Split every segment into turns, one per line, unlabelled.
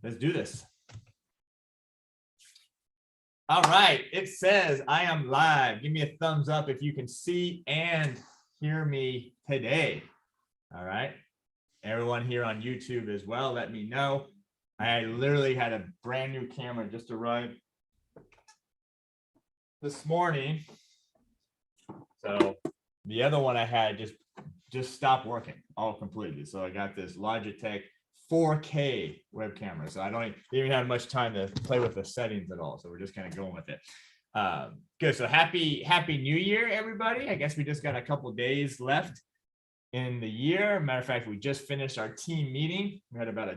Let's do this. All right, it says I am live. Give me a thumbs up if you can see and hear me today. All right, everyone here on YouTube as well, let me know. I literally had a brand new camera just arrived this morning. So the other one I had just stopped working all completely. So I got this Logitech 4K web camera. So I don't even have much time to play with the settings at all. So we're just kind of going with it. Good. So happy New Year, everybody. I guess we just got a couple days left in the year. Matter of fact, we just finished our team meeting. We had about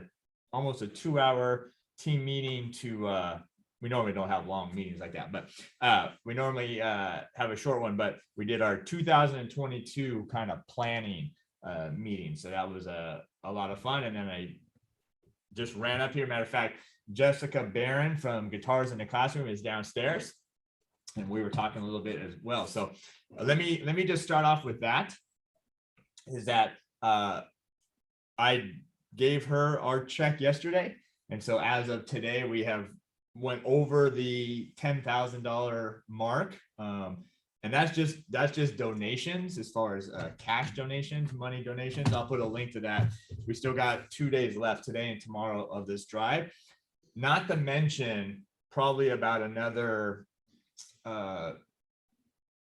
almost a 2-hour team meeting to we normally don't have long meetings like that, but we normally have a short one, but we did our 2022 kind of planning meeting. So that was a lot of fun. And then I just ran up here. Matter of fact, Jessica Barron from Guitars in the Classroom is downstairs, and we were talking a little bit as well. So let me just start off with that. Is that I gave her our check yesterday, and so as of today, we have went over the $10,000 mark, and that's just donations. As far as cash donations, money donations, I'll put a link to that. We still got 2 days left, today and tomorrow, of this drive. Not to mention probably about another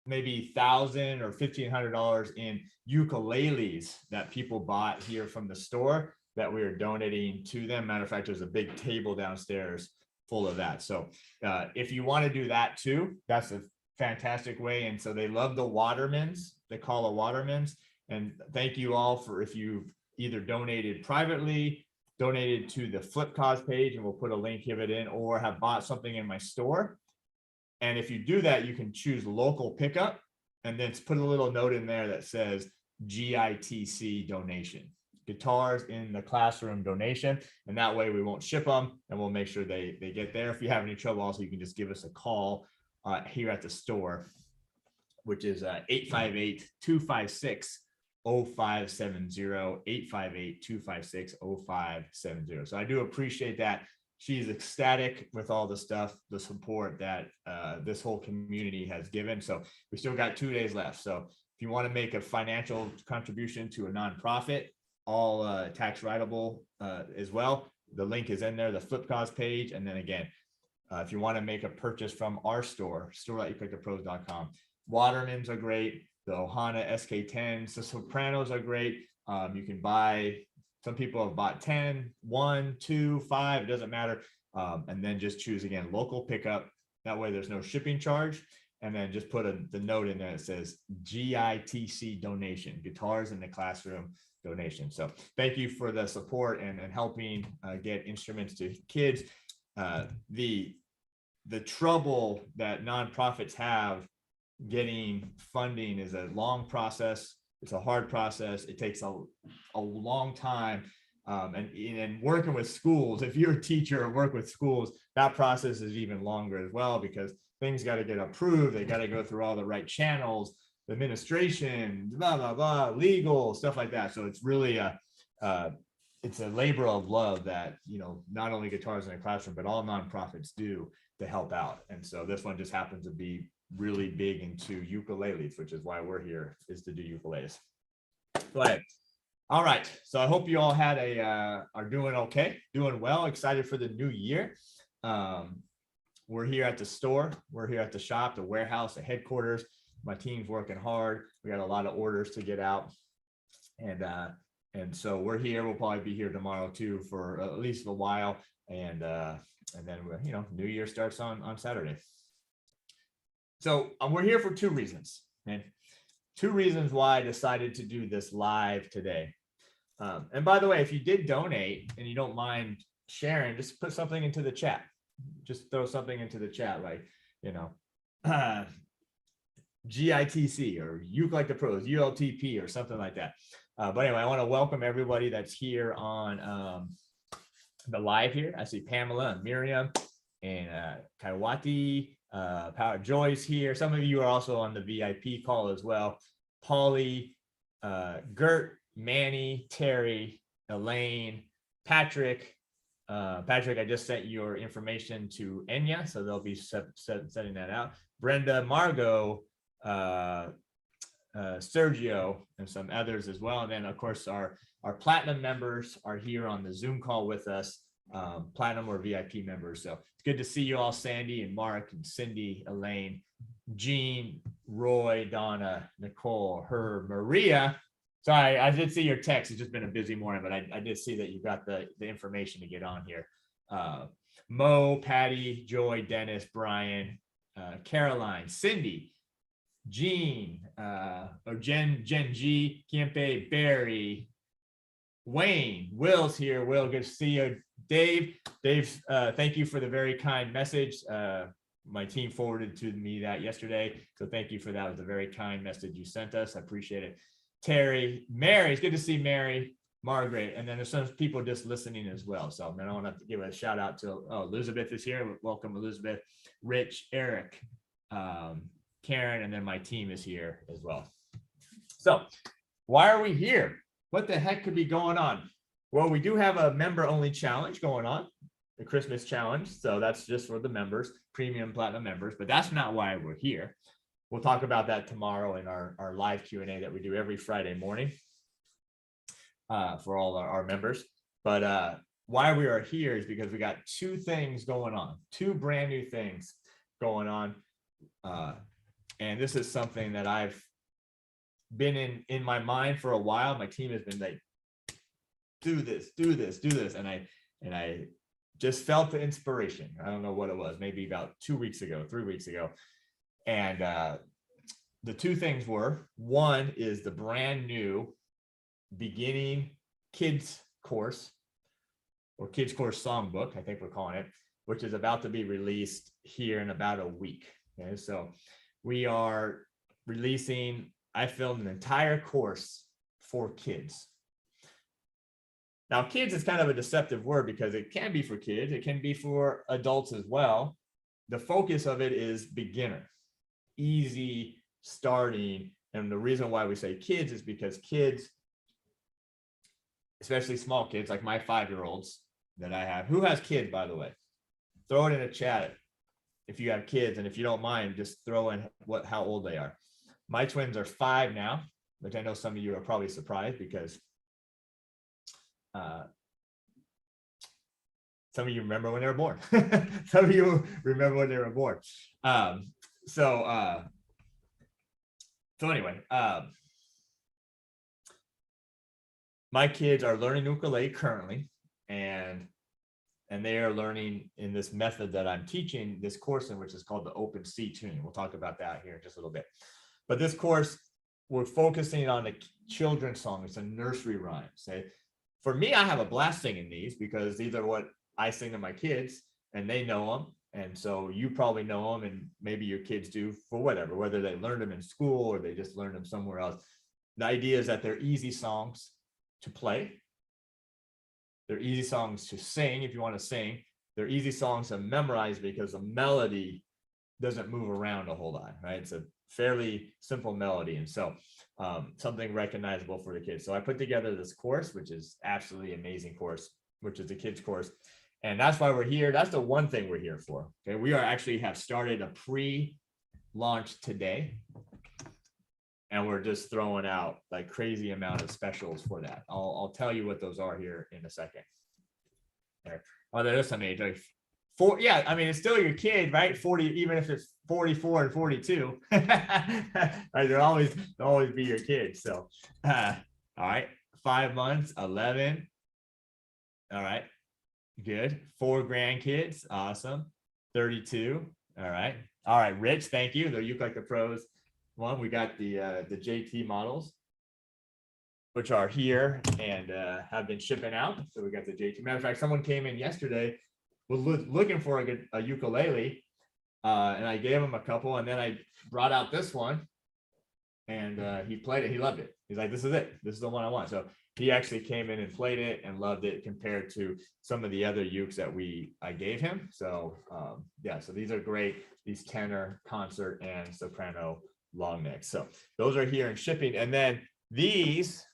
maybe $1,000 or $1,500 in ukuleles that people bought here from the store that we are donating to them. Matter of fact, there's a big table downstairs full of that. So if you want to do that too, that's a fantastic way. And so they love the Watermans. They call it Watermans. And thank you all for, if you've either donated privately, donated to the Flip Cause page, and we'll put a link of it in, or have bought something in my store. And if you do that, you can choose local pickup and then put a little note in there that says GITC donation, Guitars in the Classroom donation. And that way we won't ship them, and we'll make sure they get there. If you have any trouble, also, you can just give us a call here at the store, which is 858-256-0570, 858-256-0570. So I do appreciate that. She's ecstatic with all the stuff, the support that this whole community has given. So we still got 2 days left. So if you want to make a financial contribution to a nonprofit, all tax writable as well, the link is in there, the Flip Cause page. And then again, if you want to make a purchase from our store.ukelikethepros.com, Watermans are great. The Ohana SK10s, the Sopranos are great. You can buy, some people have bought 10, 1, 2, 5, it doesn't matter. And then just choose, again, local pickup. That way there's no shipping charge. And then just put the note in there that says GITC donation, Guitars in the Classroom donation. So thank you for the support and helping get instruments to kids. The trouble that nonprofits have getting funding is a long process. It's a hard process. It takes a long time. And working with schools, if you're a teacher or work with schools, that process is even longer as well, because things got to get approved. They got to go through all the right channels, the administration, blah, blah, blah, legal, stuff like that. So it's really it's a labor of love that, not only Guitars in the Classroom, but all nonprofits do to help out. And so this one just happens to be really big into ukuleles, which is why we're here, is to do ukuleles. Go ahead. All right. So I hope you all had are doing okay, doing well, excited for the new year. We're here at the store. We're here at the shop, the warehouse, the headquarters. My team's working hard. We got a lot of orders to get out. And so we're here. We'll probably be here tomorrow too for at least a while. And then, New Year starts on Saturday. So we're here for 2 reasons, and 2 reasons why I decided to do this live today. And by the way, if you did donate and you don't mind sharing, just put something into the chat. Just throw something into the chat, like, GITC or ukelikethepros, ULTP or something like that. But anyway, I want to welcome everybody that's here on the live here. I see Pamela and Miriam and Kaiwati. Power Joy's here. Some of you are also on the VIP call as well. Polly, Gert, Manny, Terry, Elaine, Patrick, Patrick, I just sent your information to Enya, so they'll be setting that out. Brenda, Margot, Sergio, and some others as well. And then, of course, our platinum members are here on the Zoom call with us, platinum or VIP members. So it's good to see you all, Sandy and Mark and Cindy, Elaine, Jean, Roy, Donna, Nicole, Herb, Maria. Sorry, I did see your text. It's just been a busy morning, but I did see that you got the information to get on here. Mo, Patty, Joy, Dennis, Brian, Caroline, Cindy, Jean, Jen G, Kiempe, Barry, Wayne, Will's here. Will, good to see you. Dave, thank you for the very kind message. My team forwarded to me that yesterday, so thank you for that. It was a very kind message you sent us. I appreciate it. Terry, Mary, it's good to see Mary, Margaret, and then there's some people just listening as well. So then I want to give a shout out to Elizabeth is here. Welcome, Elizabeth, Rich, Eric, Karen, and then my team is here as well. So why are we here? What the heck could be going on? Well, we do have a member-only challenge going on, the Christmas challenge. So that's just for the members, premium platinum members, but that's not why we're here. We'll talk about that tomorrow in our live Q&A that we do every Friday morning for all our members. But why we are here is because we got two things going on, two brand new things going on. And this is something that I've been in my mind for a while. My team has been like, do this. And I just felt the inspiration. I don't know what it was, maybe about 3 weeks ago. And the two things were, one is the brand new beginning kids course, or kids course songbook, I think we're calling it, which is about to be released here in about a week. Okay, so we are releasing, I filmed an entire course for kids. Now, kids is kind of a deceptive word because it can be for kids, it can be for adults as well. The focus of it is beginner, easy starting. And the reason why we say kids is because kids, especially small kids like my 5-year-olds that I have, who has kids, by the way, throw it in a chat if you have kids, and if you don't mind, just throw in how old they are. My twins are 5 now, which I know some of you are probably surprised because some of you remember when they were born. Some of you remember when they were born. So anyway, my kids are learning ukulele currently, and they are learning in this method that I'm teaching this course in, which is called the Open C tuning. We'll talk about that here in just a little bit. But this course, we're focusing on the children's song. It's a nursery rhyme. So for me, I have a blast singing these because these are what I sing to my kids, and they know them. And so you probably know them, and maybe your kids do for whatever, whether they learned them in school or they just learned them somewhere else. The idea is that they're easy songs to play. They're easy songs to sing if you want to sing. They're easy songs to memorize because the melody doesn't move around a whole lot, right? It's a fairly simple melody. And so something recognizable for the kids. So I put together this course, which is absolutely amazing course, which is a kids course. And that's why we're here. That's the one thing we're here for. Okay, we are actually have started a pre-launch today, and we're just throwing out like crazy amount of specials for that. I'll tell you what those are here in a second. There. Oh, there's some age like 4. Yeah, I mean it's still your kid, right? 40, even if it's 44 and 42, right? They'll always be your kid. So, all right, 5 months, 11. All right. Good. 4 grandkids. Awesome. 32. All right. All right. Rich, thank you. The ukelikethepros one. We got the JT models, which are here and have been shipping out. So we got the JT. Matter of fact, someone came in yesterday, was looking for a ukulele, and I gave him a couple, and then I brought out this one, and he played it. He loved it. He's like, "This is it. This is the one I want." So he actually came in and played it and loved it compared to some of the other ukes that I gave him. So yeah, so these are great, these tenor, concert, and soprano long necks. So those are here in shipping. And then these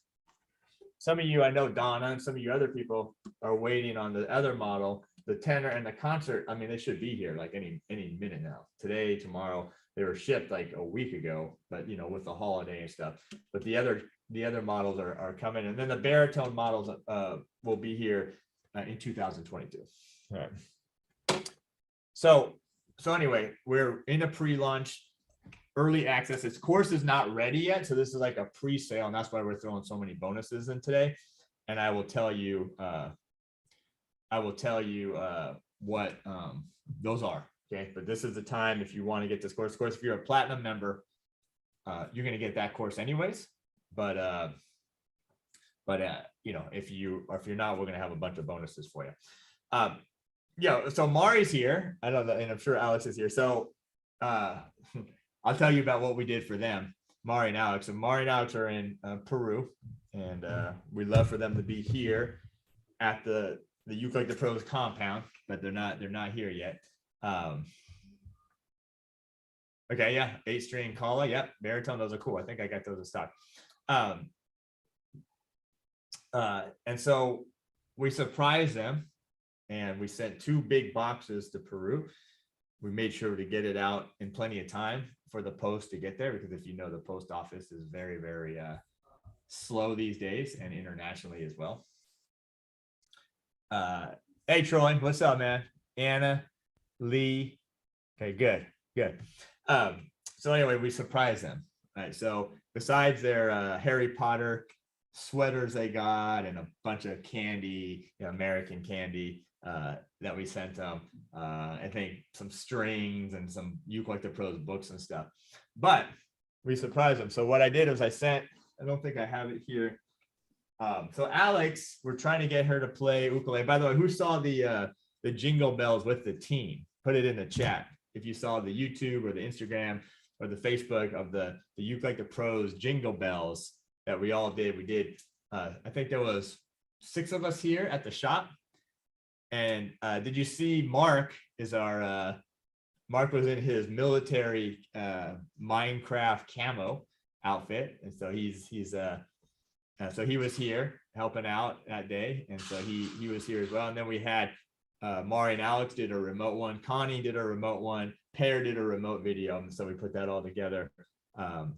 some of you, I know Donna and some of you other people are waiting on the other model, the tenor and the concert. I mean, they should be here like any minute now. Today, tomorrow, they were shipped like a week ago, but you know, with the holiday and stuff. But the other models are coming, and then the baritone models will be here in 2022. All right. So anyway, we're in a pre-launch. Early access. Its course is not ready yet, so this is like a pre-sale, and that's why we're throwing so many bonuses in today. And I will tell you what those are. Okay, but this is the time if you want to get this course. Of course, if you're a platinum member, you're going to get that course anyways. But you know, if you're not, we're going to have a bunch of bonuses for you. Yeah. So Mari's here. I don't know, and I'm sure Alex is here. So. I'll tell you about what we did for them, Mari and Alex. And Mari and Alex are in Peru, and we'd love for them to be here at the ukelikethepros compound, but they're not here yet. Okay, yeah, 8-string kala, yep, baritone, those are cool. I think I got those in stock. And so we surprised them, and we sent 2 big boxes to Peru. We made sure to get it out in plenty of time for the post to get there, because if you know, the post office is very, very slow these days, and internationally as well. Hey, Troy, what's up, man? Anna, Lee. Okay, good. So anyway, we surprised them. All right, so besides their Harry Potter sweaters they got, and a bunch of candy, you know, American candy, that we sent them, I think some strings and some ukelikethepros books and stuff, but we surprised them. So what I did was I don't think I have it here. So Alex, we're trying to get her to play ukulele. By the way, who saw the jingle bells with the team? Put it in the chat if you saw the YouTube or the Instagram or the Facebook of the ukelikethepros jingle bells that we all did. We did, I think there was 6 of us here at the shop. And did you see Mark is our Mark was in his military Minecraft camo outfit, and so so he was here helping out that day, and so he was here as well. And then we had Mari and Alex did a remote one, Connie did a remote one, Pear did a remote video, and so we put that all together. So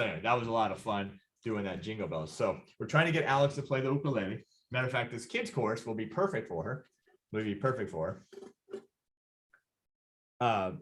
anyway, that was a lot of fun doing that jingle bells. So we're trying to get Alex to play the ukulele. Matter of fact, this kids course will be perfect for her. Will be perfect for her. I'm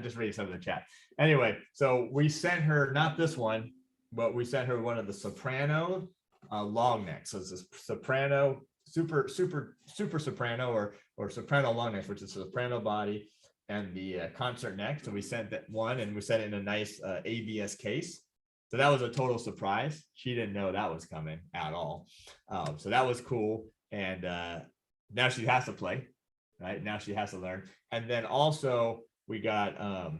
just reading some of the chat. Anyway, so we sent her not this one, but we sent her one of the soprano long necks. So it's a soprano, super soprano or soprano long necks, which is a soprano body and the concert neck. So we sent that one, and we sent it in a nice ABS case. So that was a total surprise. She didn't know that was coming at all. So that was cool. And now she has to play, right? Now she has to learn. And then also we got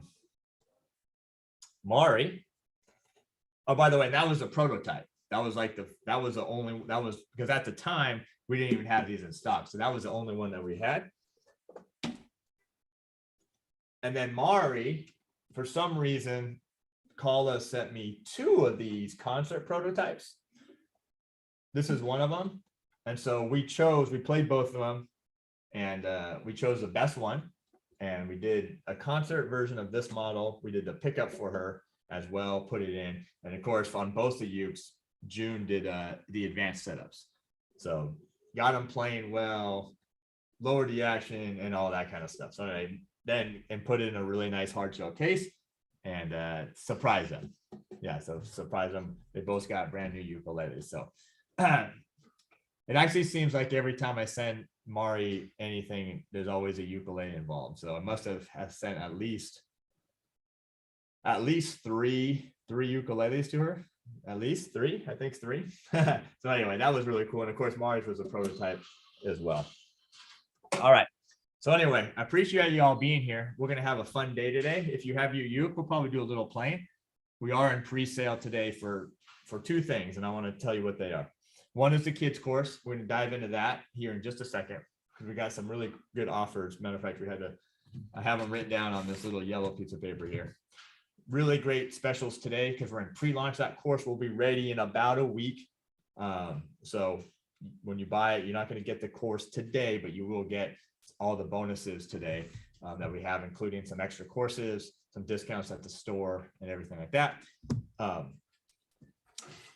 Mari. Oh, by the way, that was a prototype. That was because at the time we didn't even have these in stock. So that was the only one that we had. And then Mari, for some reason, Kala sent me 2 of these concert prototypes. This is one of them. And so we played both of them, and we chose the best one. And we did a concert version of this model. We did the pickup for her as well, put it in. And of course, on both the ukes, June did the advanced setups. So got them playing well, lowered the action and all that kind of stuff. So and put it in a really nice hard shell case. And surprise them. Yeah, so surprise them. They both got brand new ukuleles. So it actually seems like every time I send Mari anything, there's always a ukulele involved. So I must have sent at least 3 ukuleles to her. At least 3, I think 3. So anyway, that was really cool. And of course, Mari's was a prototype as well. All right. So anyway, I appreciate you all being here. We're going to have a fun day today. If you have your uke, we'll probably do a little playing. We are in pre-sale today for 2 things, and I want to tell you what they are. One is the kids course. We're going to dive into that here in just a second, because we got some really good offers. Matter of fact, I have them written down on this little yellow piece of paper here. really great specials today because we're in pre-launch. That course will be ready in about a week. So when you buy it, you're not going to get the course today, but you will get all the bonuses today that we have, including some extra courses, some discounts at the store, and everything like that.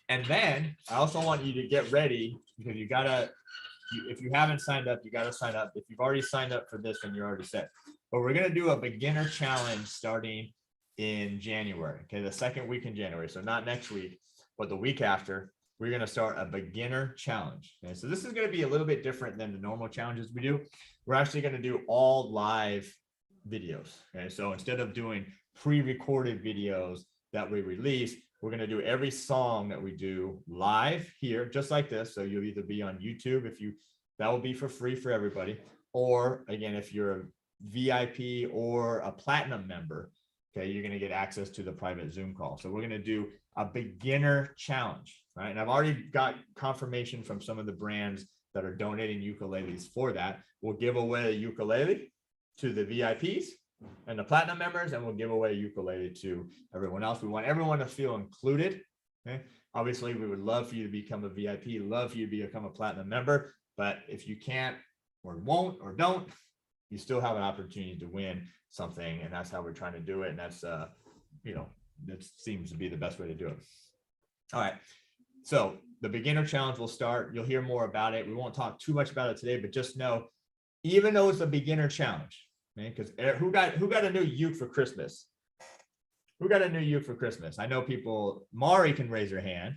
And then I also want you to get ready because you gotta, if you haven't signed up, you gotta sign up. If you've already signed up for this, then you're already set. But we're gonna do a beginner challenge starting in January. Okay, the second week in January. So not next week, but the week after. We're going to start a beginner challenge. Okay, so this is going to be a little bit different than the normal challenges we do. We're actually going to do all live videos. Okay, so instead of doing pre-recorded videos that we release, we're going to do every song that we do live here, just like this. So you'll either be on YouTube, that will be for free for everybody, or again, if you're a VIP or a platinum member, okay, you're going to get access to the private Zoom call. So we're going to do a beginner challenge, right? And I've already got confirmation from some of the brands that are donating ukuleles for that. We'll give away a ukulele to the VIPs and the platinum members, and we'll give away a ukulele to everyone else. We want everyone to feel included. Okay. Obviously, we would love for you to become a VIP, love for you to become a platinum member, but if you can't or won't or don't, you still have an opportunity to win something, and that's how we're trying to do it. And that's that seems to be the best way to do it. All right, so the beginner challenge will start. You'll hear more about it. We won't talk too much about it today, but just know, even though it's a beginner challenge, man, because who got a new uke for Christmas? Who got a new uke for Christmas? I know people. Mari can raise her hand,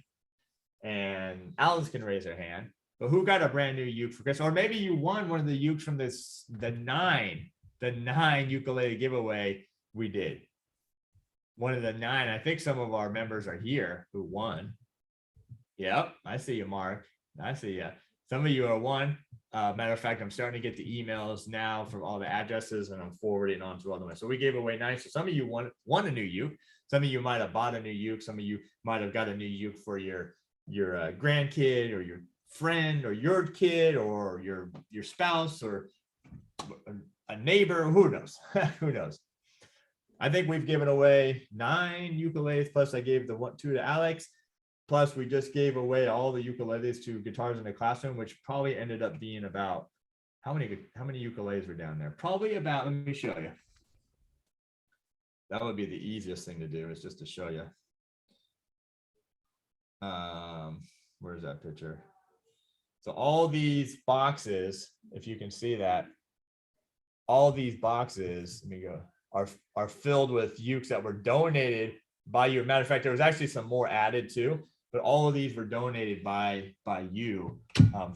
and Alice can raise her hand. But who got a brand new uke for Christmas? Or maybe you won one of the ukes from the nine ukulele giveaway we did. One of the 9. I think some of our members are here who won. Yep, I see you, Mark. I see you. Some of you are one. Matter of fact, I'm starting to get the emails now from all the addresses, and I'm forwarding on to all the way. So we gave away 9. So some of you won a new uke. Some of you might have bought a new uke. Some of you might have got a new uke for your grandkid or your friend or your kid or your spouse or a neighbor. Who knows? Who knows? I think we've given away 9 ukuleles, plus I gave the 2 to Alex, plus we just gave away all the ukuleles to Guitars in the Classroom, which probably ended up being about, how many ukuleles were down there? Probably about, let me show you. That would be the easiest thing to do, is just to show you. Where's that picture? So all these boxes, if you can see that, all these boxes, let me go, are filled with ukes that were donated by you. Matter of fact, there was actually some more added too, but all of these were donated by you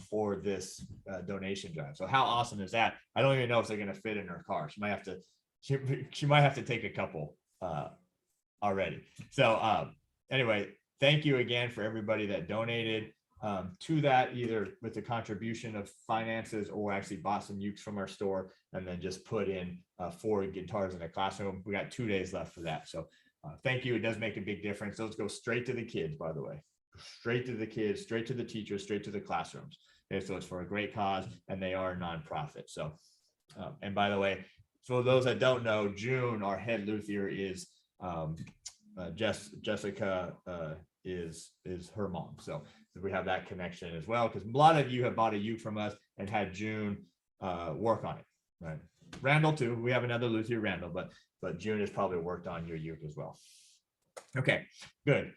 for this donation drive. So how awesome is that? I don't even know if they're going to fit in her car. She might have to take a couple already. So anyway, thank you again for everybody that donated to that, either with the contribution of finances or actually bought some ukes from our store and then just put in 4 Guitars in the Classroom. We got 2 days left for that. So thank you. It does make a big difference. Those go straight to the kids, by the way, straight to the kids, straight to the teachers, straight to the classrooms. Okay, so it's for a great cause, and they are a nonprofit. So, and by the way, for those that don't know, June, our head luthier, is Jessica is her mom. So we have that connection as well, because a lot of you have bought a uke from us and had June work on it, right? Randall too. We have another luthier, Randall, but June has probably worked on your uke as well. Okay, good.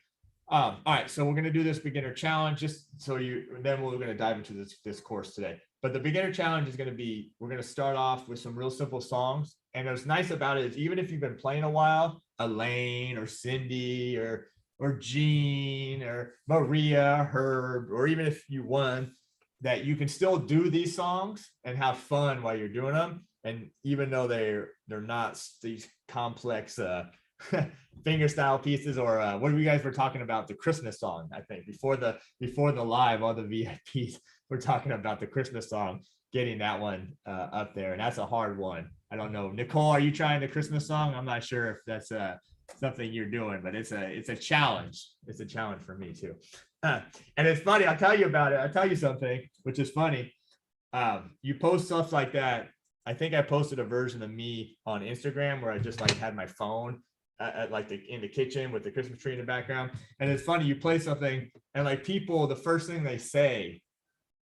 All right, so we're going to do this beginner challenge, just so then we're going to dive into this course today. But the beginner challenge is going to be, we're going to start off with some real simple songs. And what's nice about it is, even if you've been playing a while, Elaine or Cindy or Jean or Maria, Herb, or even if you won, that you can still do these songs and have fun while you're doing them. And even though they're not these complex fingerstyle pieces, or what you guys were talking about, the Christmas song, I think before the live, all the VIPs were talking about the Christmas song, getting that one up there. And that's a hard one. I don't know, Nicole, are you trying the Christmas song? I'm not sure if that's something you're doing, but it's a challenge. It's a challenge for me too. And it's funny, I'll tell you about it. I'll tell you something, which is funny. You post stuff like that. I think I posted a version of me on Instagram where I just like had my phone like in the kitchen with the Christmas tree in the background. And it's funny, you play something and like people, the first thing they say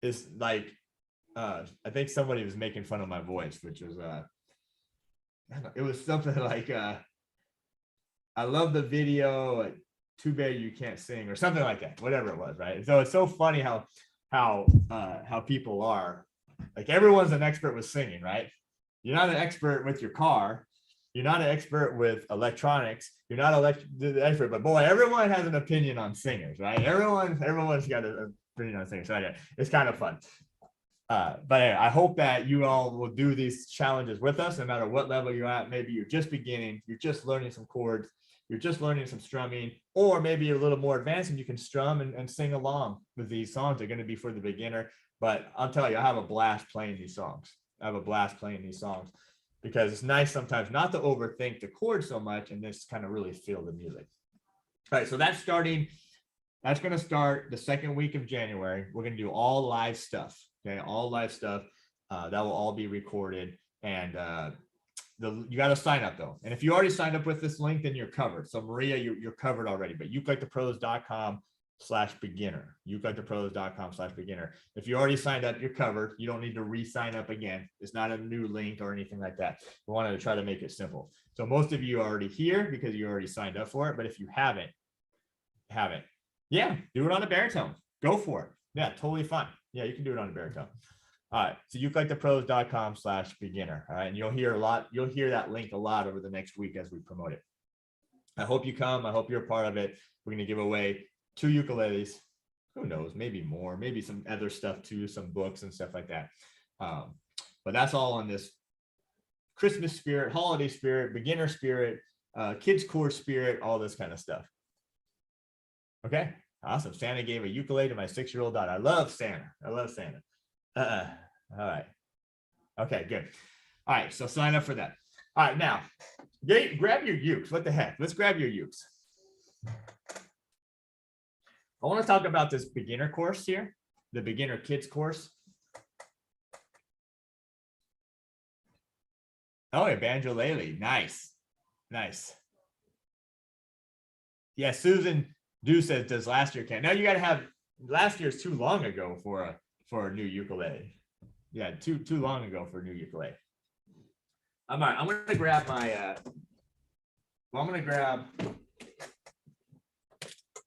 is like, I think somebody was making fun of my voice, which was, it was something like, I love the video. Too bad you can't sing or something like that, whatever it was. Right. So it's so funny how people are like, everyone's an expert with singing, right? You're not an expert with your car. You're not an expert with electronics. You're not an expert, but boy, everyone has an opinion on singers, right? Everyone's got an opinion on singers. So yeah, it's kind of fun. But anyway, I hope that you all will do these challenges with us, no matter what level you're at. Maybe you're just beginning, you're just learning some chords, you're just learning some strumming, or maybe you're a little more advanced and you can strum and sing along with these songs. They're going to be for the beginner, but I'll tell you, I have a blast playing these songs. I have a blast playing these songs because it's nice sometimes not to overthink the chord so much and just kind of really feel the music. All right, so that's going to start the second week of January. We're going to do all live stuff. Okay, all live stuff. That will all be recorded. And you got to sign up though. And if you already signed up with this link, then you're covered. So Maria, you're covered already. But ukelikethepros.com/beginner. ukelikethepros.com/beginner. If you already signed up, you're covered. You don't need to re-sign up again. It's not a new link or anything like that. We wanted to try to make it simple. So most of you are already here because you already signed up for it. But if you haven't, yeah, do it on a baritone. Go for it. Yeah, totally fine. Yeah, you can do it on a baritone. All right, so ukelikethepros.com/beginner. All right, and you'll hear that link a lot over the next week as we promote it. I hope you come. I hope you're a part of it. We're going to give away 2 ukuleles. Who knows? Maybe more. Maybe some other stuff too, some books and stuff like that. But that's all on this Christmas spirit, holiday spirit, beginner spirit, kids course spirit, all this kind of stuff. Okay, awesome. Santa gave a ukulele to my 6-year-old daughter. I love Santa. All right. Okay, good. All right, so sign up for that. All right, now, grab your ukes. What the heck? Let's grab your ukes. I want to talk about this beginner course here, the beginner kids course. Oh, yeah, banjolele. Nice. Yeah, Susan Do says, does last year count? Now you got to have, last year's too long ago for a new ukulele. Yeah, too long ago for a new ukulele. All right, I'm going to grab my,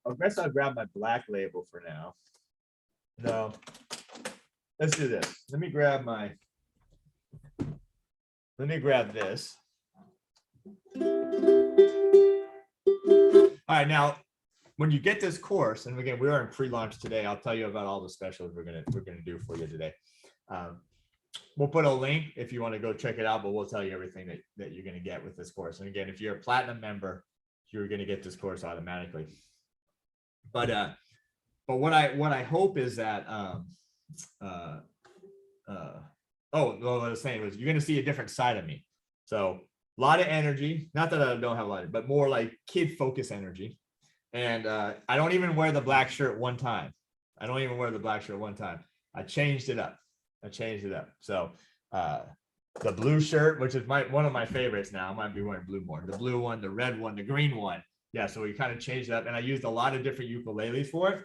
I guess I'll grab my black label for now. No, let's do this. Let me grab this. All right, now, when you get this course, and again, we are in pre-launch today. I'll tell you about all the specials we're gonna do for you today. We'll put a link if you want to go check it out, but we'll tell you everything that you're going to get with this course. And again, if you're a platinum member, you're going to get this course automatically. But what I hope is that what I was saying was you're going to see a different side of me. So a lot of energy, not that I don't have a lot of, but more like kid focus energy. And I don't even wear the black shirt one time. I changed it up. So the blue shirt, which is one of my favorites now. I might be wearing blue more. The blue one, the red one, the green one. Yeah, so we kind of changed it up. And I used a lot of different ukuleles for it,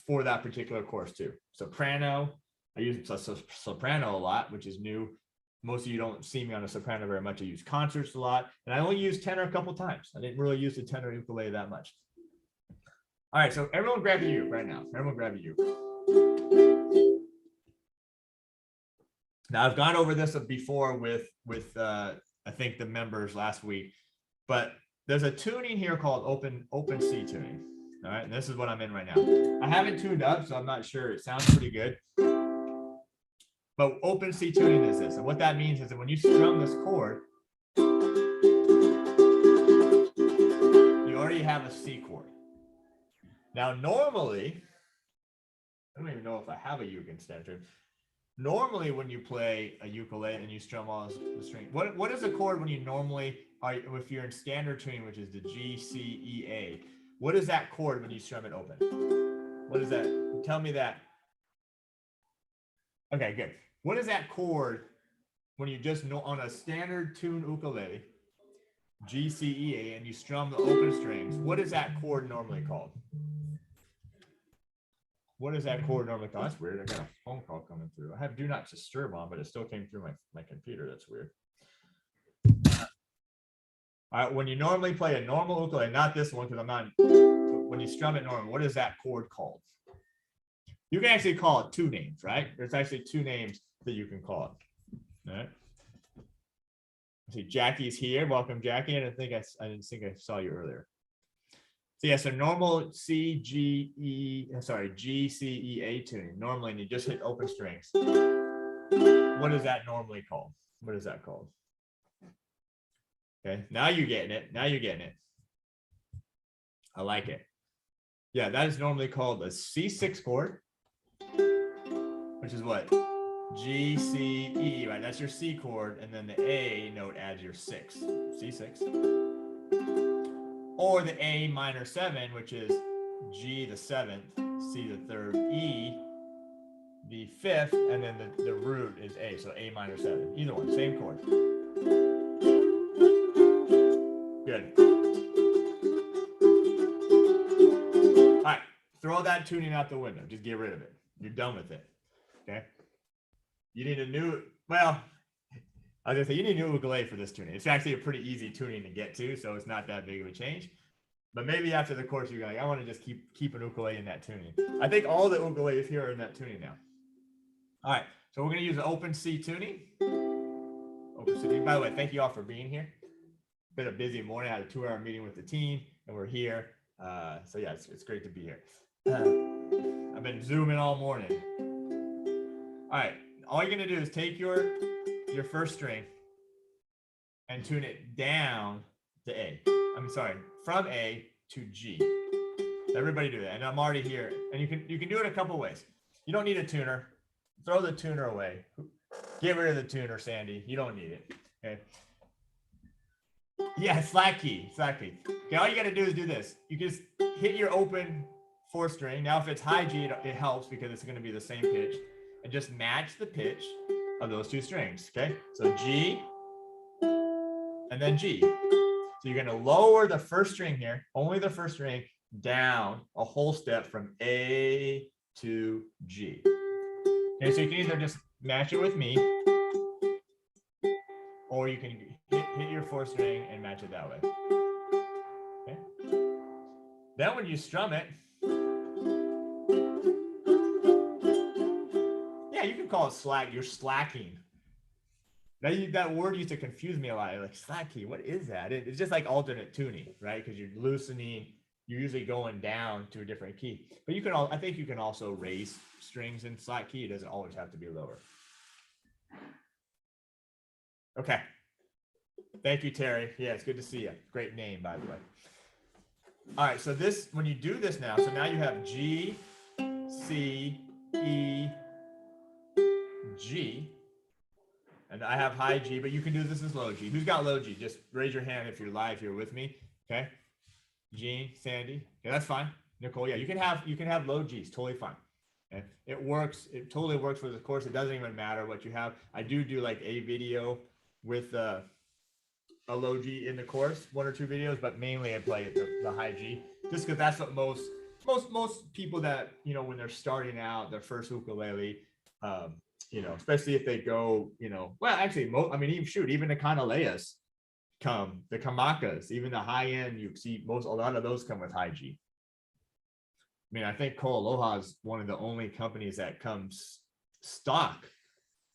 for that particular course too. Soprano, I use soprano a lot, which is new. Most of you don't see me on a soprano very much. I use concerts a lot, and I only use tenor a couple times. I didn't really use the tenor ukulele that much. All right, so everyone grab a uke right now. Everyone grab a uke. Now I've gone over this before with I think the members last week, but there's a tuning here called open C tuning. All right, and this is what I'm in right now. I haven't tuned up, so I'm not sure. It sounds pretty good. But open C tuning is this. And what that means is that when you strum this chord, you already have a C chord. Now, normally, I don't even know if I have a uke in standard. Normally, when you play a ukulele and you strum all the strings, what is a chord when you normally are, if you're in standard tuning, which is the G, C, E, A? What is that chord when you strum it open? What is that? Tell me that. Okay, good. What is that chord when you just know on a standard tune ukulele? G, C, E, A, and you strum the open strings, what is that chord normally called? What is that chord normally called? That's weird. I got a phone call coming through. I have do not disturb on, but it still came through my computer. That's weird. All right, when you normally play a normal ukulele, not this one because I'm not, when you strum it normal, what is that chord called? You can actually call it two names, right? There's actually two names that you can call it. All right. See, Jackie's here. Welcome, Jackie. I didn't think I saw you earlier. So yeah, so normal G, C, E, A tuning. Normally, and you just hit open strings. What is that normally called? What is that called? Okay, now you're getting it. Now you're getting it. I like it. Yeah, that is normally called a C6 chord, which is what? G, C, E, right? That's your C chord, and then the A note adds your 6, C6. Or the A minor 7, which is G the 7th, C the 3rd, E the 5th, and then the root is A, so A minor 7. Either one, same chord. Good. All right, throw that tuning out the window. Just get rid of it. You're done with it. Okay. You need a new, well, I was gonna say you need a new ukulele for this tuning. It's actually a pretty easy tuning to get to, so it's not that big of a change. But maybe after the course, you're like, I want to just keep an ukulele in that tuning. I think all the ukuleles here are in that tuning now. All right, so we're gonna use the open C tuning. Open C tuning. By the way, thank you all for being here. Been a busy morning. I had a 2-hour meeting with the team, and we're here. So yeah, it's great to be here. I've been zooming all morning. All right, all you're gonna do is take your first string and tune it down to A. I'm sorry, from A to G. Everybody do that, and I'm already here. And you can do it a couple ways. You don't need a tuner. Throw the tuner away. Get rid of the tuner, Sandy. You don't need it. Okay. Yeah, slack key. Okay, all you got to do is do this. You just hit your open 4th string. Now, if it's high G, it helps because it's going to be the same pitch. And just match the pitch of those two strings. Okay, so G and then G. So you're going to lower the first string here, only the first string, down a whole step from A to G. Okay, so you can either just match it with me, or you can hit your 4th string and match it that way. Okay. Then when you strum it, yeah, you can call it slack. You're slacking. That word used to confuse me a lot. Like slacky, what is that? It's just like alternate tuning, right? Because you're loosening, you're usually going down to a different key. But I think you can also raise strings in slack key. It doesn't always have to be lower. Okay. Thank you, Terry. Yeah, it's good to see you. Great name, by the way. All right, so when you do this now, so now you have G, C, E, G. And I have high G, but you can do this as low G. Who's got low G? Just raise your hand if you're live here with me. Okay. Jean, Sandy. Okay, that's fine. Nicole, yeah, you can have low Gs, totally fine. Okay. It works. It totally works for the course. It doesn't even matter what you have. I do like a video with a low G in the course, 1 or 2 videos, but mainly I play the high G, just because that's what most people that when they're starting out their first ukulele. Especially if they go, well, actually, even the Kanaleas the Kamakas, even the high end, you see a lot of those come with high G. I think Ko Aloha is one of the only companies that comes stock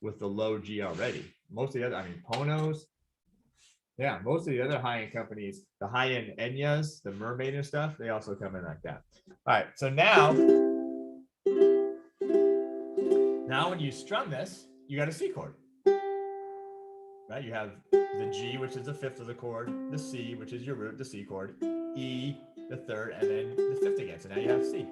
with the low G already. Most of the other, Ponos, yeah, most of the other high end companies, the high end Enyas, the Mermaid and stuff, they also come in like that. All right, so now when you strum this, you got a C chord, right? You have the G, which is the 5th of the chord, the C, which is your root, the C chord, E, the 3rd, and then the 5th again. So now you have C.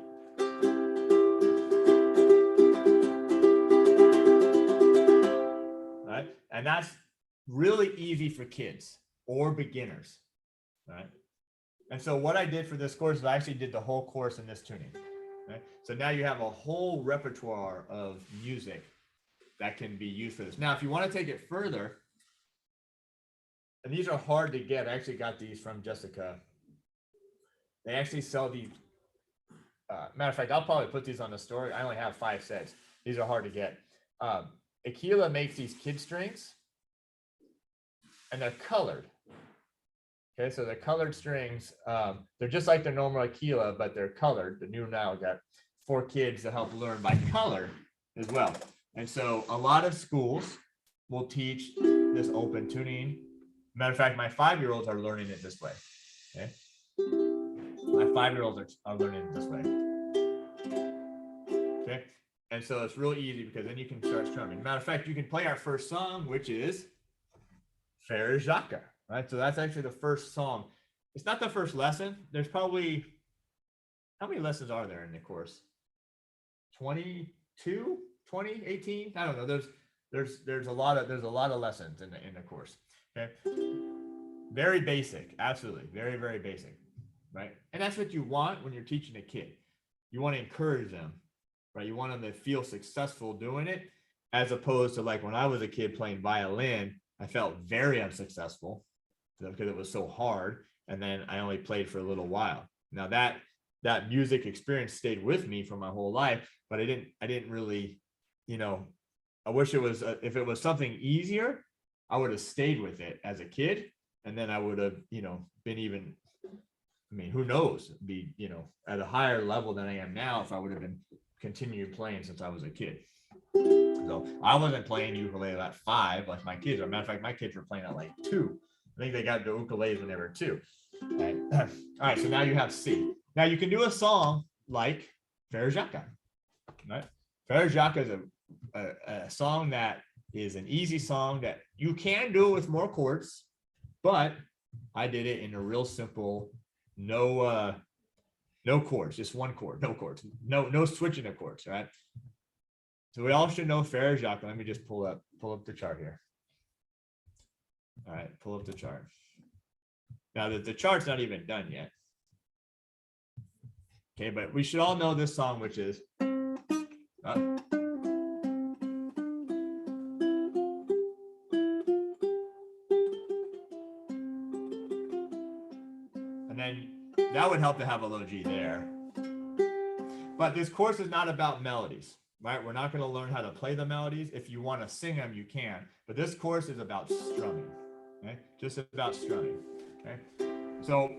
Right? And that's really easy for kids or beginners, right? And so what I did for this course is I actually did the whole course in this tuning. Right? So now you have a whole repertoire of music that can be used for this. Now, if you want to take it further, and these are hard to get. I actually got these from Jessica. They actually sell these. Matter of fact, I'll probably put these on the story. I only have 5 sets. These are hard to get. Aquila makes these kid strings, and they're colored. Okay, so they're colored strings. They're just like the normal Aquila, but they're colored. The new now got for kids to help learn by color as well. And so a lot of schools will teach this open tuning. Matter of fact, my 5-year-olds are learning it this way. Okay, my 5-year-olds are learning it this way. Okay, and so it's real easy because then you can start strumming. Matter of fact, you can play our first song, which is Frère Jacques. Right, so that's actually the first song. It's not the first lesson. There's probably, how many lessons are there in the course? 22, 20, 18? I don't know. There's a lot of lessons in the course. Okay, very basic, absolutely, very, very basic, right? And that's what you want when you're teaching a kid. You want to encourage them, right? You want them to feel successful doing it, as opposed to like when I was a kid playing violin, I felt very unsuccessful because it was so hard, and then I only played for a little while. Now that music experience stayed with me for my whole life, but I didn't really, I wish it was if it was something easier, I would have stayed with it as a kid, and then I would have been even, I mean, who knows, be at a higher level than I am now if I would have been continued playing since I was a kid. So I wasn't playing ukulele at 5 like my kids are. Matter of fact, my kids were playing at like 2. I think they got the ukuleles when they were 2. Right? All right, so now you have C. Now you can do a song like Frère Jacques. Right? Frère Jacques is a song that is an easy song that you can do with more chords, but I did it in a real simple, no chords, just one chord, no chords, no switching of chords, right? So we all should know Frère Jacques. Let me just pull up the chart here. All right, pull up the chart. Now the chart's not even done yet. Okay, but we should all know this song, which is and then that would help to have a low G there. But this course is not about melodies, right? We're not going to learn how to play the melodies. If you want to sing them, you can. But this course is about strumming, okay? Just about strumming, okay? So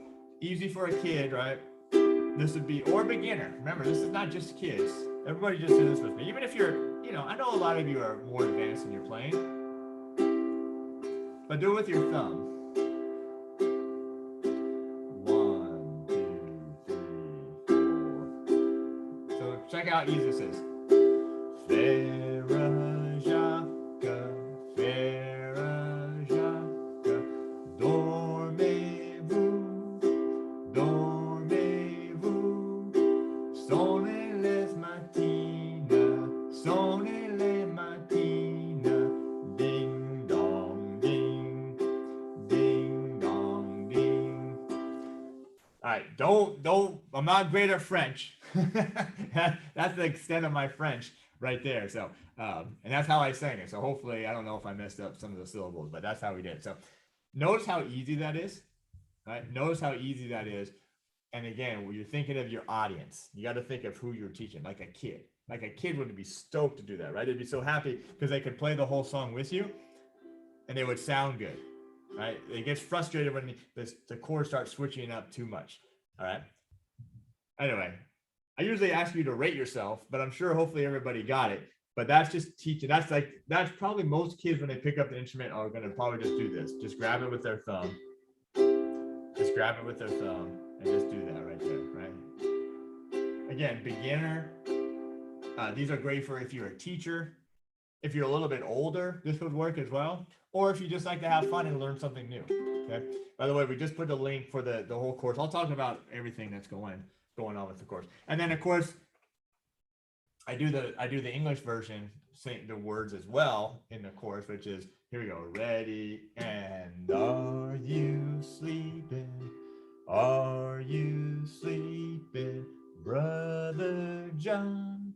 easy for a kid, right? This would be, or beginner. Remember, this is not just kids. Everybody just do this with me. Even if you're, I know a lot of you are more advanced in your playing, but do it with your thumb. 1, 2, 3, 4. So check out how easy this is. Frère Jacques, Frère Jacques, dormez-vous, dormez-vous, sonnez les matines, sonnez les matines, ding dong ding, ding dong ding. All right, don't, I'm not great at French. That's the extent of my French right there. So, and that's how I sang it. So hopefully, I don't know if I messed up some of the syllables, but that's how we did it. So notice how easy that is, right? Notice how easy that is. And again, when you're thinking of your audience, you got to think of who you're teaching, like a kid. Like a kid would be stoked to do that, right? They'd be so happy because they could play the whole song with you and they would sound good, right? It gets frustrated when the chords start switching up too much, all right? Anyway, I usually ask you to rate yourself, but I'm sure hopefully everybody got it. But that's just teaching. That's probably most kids when they pick up the instrument are going to probably just do this. Just grab it with their thumb. Just grab it with their thumb and just do that right there, right? Again, beginner. These are great for if you're a teacher. If you're a little bit older, this would work as well. Or if you just like to have fun and learn something new. Okay. By the way, we just put the link for the whole course. I'll talk about everything that's going on with the course. And then of course, I do the English version, saying the words as well in the course, which is, here we go, ready, and are you sleeping? Are you sleeping? Brother John,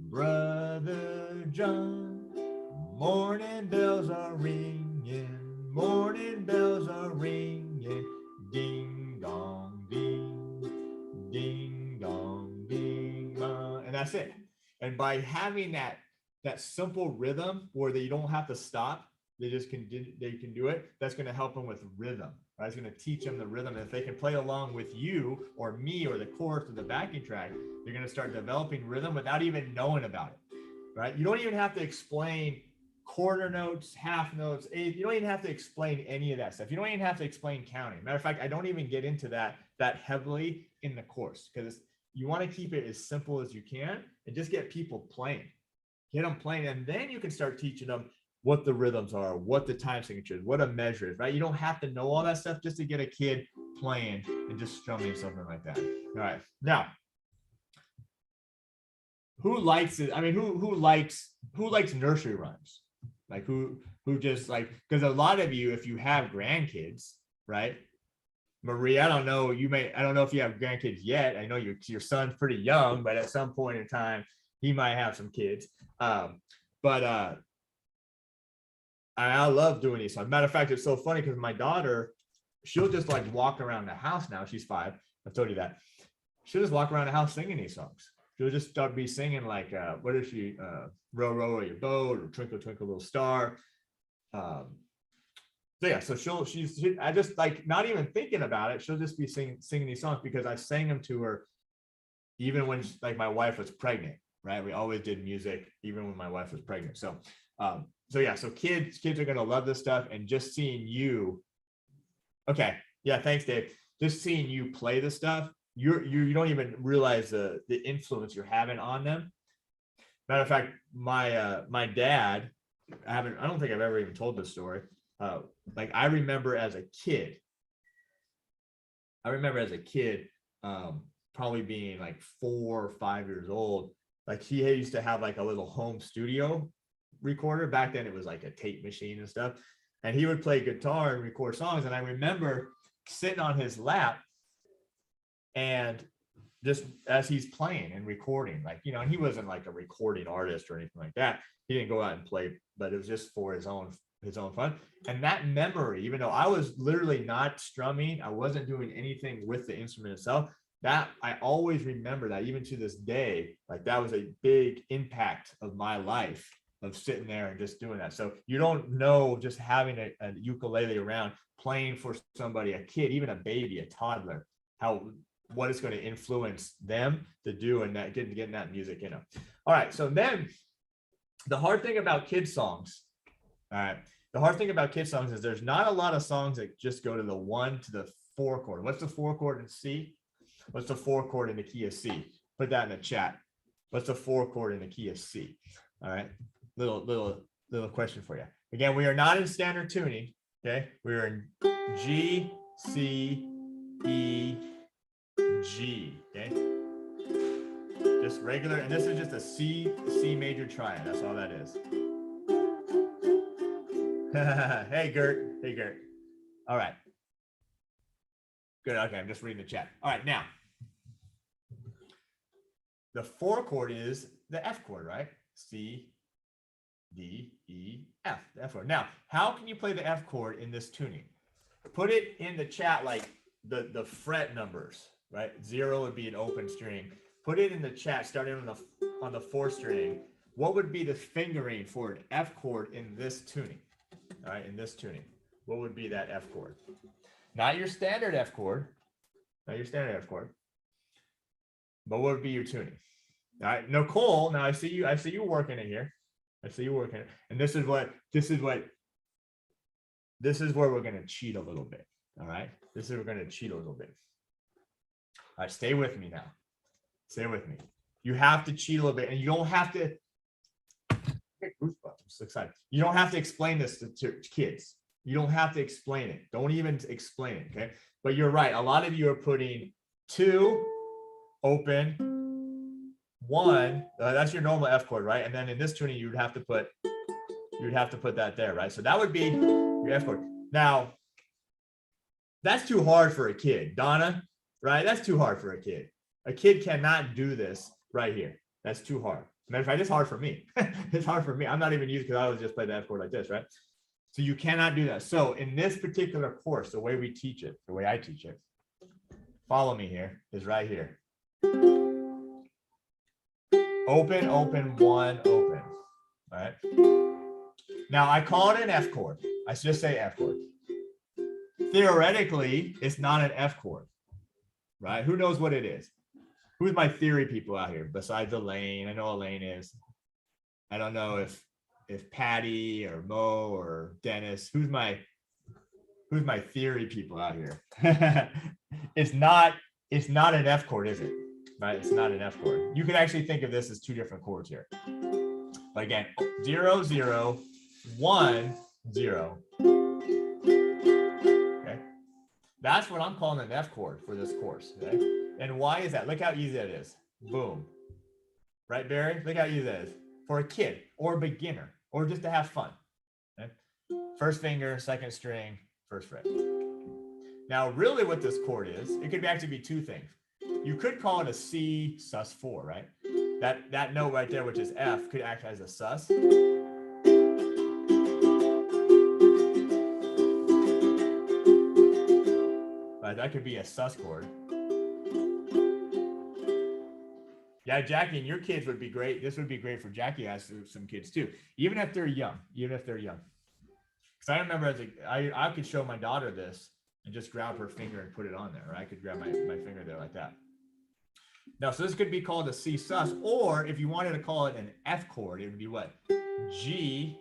Brother John, morning bells are ringing, morning bells are ringing, ding dong ding, ding dong ding dong, and that's it. And by having that simple rhythm where you don't have to stop, they can do it. That's going to help them with rhythm. Right? It's going to teach them the rhythm. And if they can play along with you or me or the chorus or the backing track, they're going to start developing rhythm without even knowing about it. Right? You don't even have to explain quarter notes, half notes, eighth. You don't even have to explain any of that stuff. You don't even have to explain counting. Matter of fact, I don't even get into that heavily in the course, because you want to keep it as simple as you can and just get people playing. Get them playing, and then you can start teaching them what the rhythms are, what the time signature is, what a measure is, right? You don't have to know all that stuff just to get a kid playing and just strumming something like that. All right, now, who likes it? I mean, who likes nursery rhymes? Like who just like, because a lot of you, if you have grandkids, right? Maria, I don't know if you have grandkids yet. I know your son's pretty young, but at some point in time, he might have some kids. But I love doing these songs. Matter of fact, it's so funny because my daughter, she'll just like walk around the house now. She's 5. I've told you that. She'll just walk around the house singing these songs. She'll just start be singing like, what is she? Row, row, your boat, or Twinkle, Twinkle, Little Star. So yeah, so I just like not even thinking about it. She'll just be singing these songs because I sang them to her even when like my wife was pregnant, right? We always did music even when my wife was pregnant. So yeah, so kids are gonna love this stuff, and just seeing you. Okay, yeah, thanks, Dave. Just seeing you play the stuff, you don't even realize the influence you're having on them. Matter of fact, my dad, I don't think I've ever even told this story. Like I remember as a kid, probably being like 4 or 5 years old. Like he used to have like a little home studio recorder. Back then it was like a tape machine and stuff, and he would play guitar and record songs. And I remember sitting on his lap, and just as he's playing and recording, like, you know, and he wasn't like a recording artist or anything like that. He didn't go out and play, but it was just for his own fun. And that memory, even though I was literally not strumming, I wasn't doing anything with the instrument itself, that I always remember that even to this day. Like that was a big impact of my life, of sitting there and just doing that. So you don't know, just having a ukulele around, playing for somebody, a kid, even a baby, a toddler, what it's going to influence them to do, and that getting that music in them. All right, so then the hard thing about kids songs, is there's not a lot of songs that just go to the 1 to the 4 chord. What's the 4 chord in C? What's the 4 chord in the key of C? Put that in the chat. What's the 4 chord in the key of C? All right, little question for you. Again, we are not in standard tuning. Okay, we are in G, C, E, G. Okay, just regular, and this is just a C major triad. That's all that is. Hey Gert. All right, good. Okay, I'm just reading the chat. All right, now the 4 chord is the F chord, right? C, D, E, F, the F chord. Now, how can you play the F chord in this tuning? Put it in the chat, like the fret numbers, right? 0 would be an open string. Put it in the chat, starting on the 4th string. What would be the fingering for an F chord in this tuning? All right, in this tuning, what would be that F chord? Not your standard F chord, but what would be your tuning? All right, Nicole, now I see you working it here. And this is where we're going to cheat a little bit. All right, All right, stay with me now. You have to cheat a little bit, and you don't have to. I'm so excited. You don't have to explain this to kids. You don't have to explain it. Don't even explain it. Okay. But you're right. A lot of you are putting 2 open, 1. That's your normal F chord, right? And then in this tuning, you'd have to put that there, right? So that would be your F chord. Now, that's too hard for a kid, Donna, right? That's too hard for a kid. A kid cannot do this right here. That's too hard. Matter of fact, it's hard for me. It's hard for me. I'm not even used, because I always just play the F chord like this, right? So you cannot do that. So in this particular course, the way we teach it, the way I teach it, follow me here, is right here. Open, open, one, open. All right. Now I call it an F chord. I just say F chord. Theoretically, it's not an F chord, right? Who knows what it is? Who's my theory people out here besides Elaine? I know Elaine is. I don't know if Patty or Mo or Dennis. Who's my theory people out here? It's not an F chord, is it? Right? It's not an F chord. You can actually think of this as two different chords here. But again, 0, 0, 1, 0. Okay. That's what I'm calling an F chord for this course. Okay. And why is that? Look how easy that is. Boom. Right, Barry? Look how easy that is for a kid or a beginner or just to have fun. Okay. First finger, second string, first fret. Now, really what this chord is, it could actually be two things. You could call it a C sus4, right? That note right there, which is F, could act as a sus. But that could be a sus chord. Yeah, Jackie, and your kids would be great. This would be great for Jackie has some kids too, even if they're young, Because I remember I could show my daughter this and just grab her finger and put it on there, or I could grab my finger there like that. Now, so this could be called a C sus, or if you wanted to call it an F chord, it would be what? G,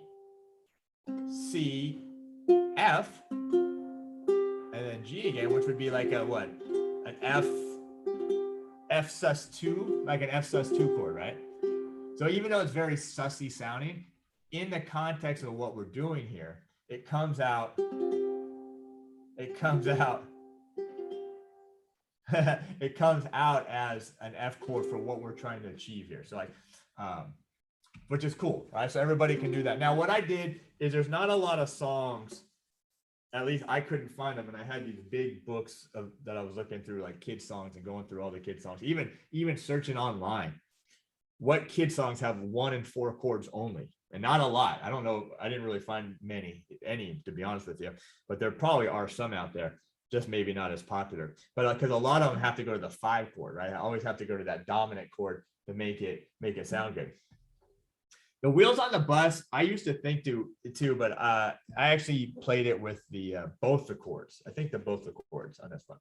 C, F, and then G again, which would be like a what? An F sus 2, like an F sus 2 chord, right? So even though it's very sussy sounding, in the context of what we're doing here, it comes out it comes out as an F chord for what we're trying to achieve here. So like, which is cool, right? So everybody can do that. Now, what I did is there's not a lot of songs, at least I couldn't find them. And I had these big books that I was looking through, like kid songs and going through all the kid songs, even searching online. What kid songs have 1 and 4 chords only? And not a lot. I don't know. I didn't really find any, to be honest with you, but there probably are some out there, just maybe not as popular. But because a lot of them have to go to the 5 chord, right? I always have to go to that dominant chord to make it sound good. The Wheels on the Bus, I used to think too, but I actually played it with the both the chords. I think both the chords on this one.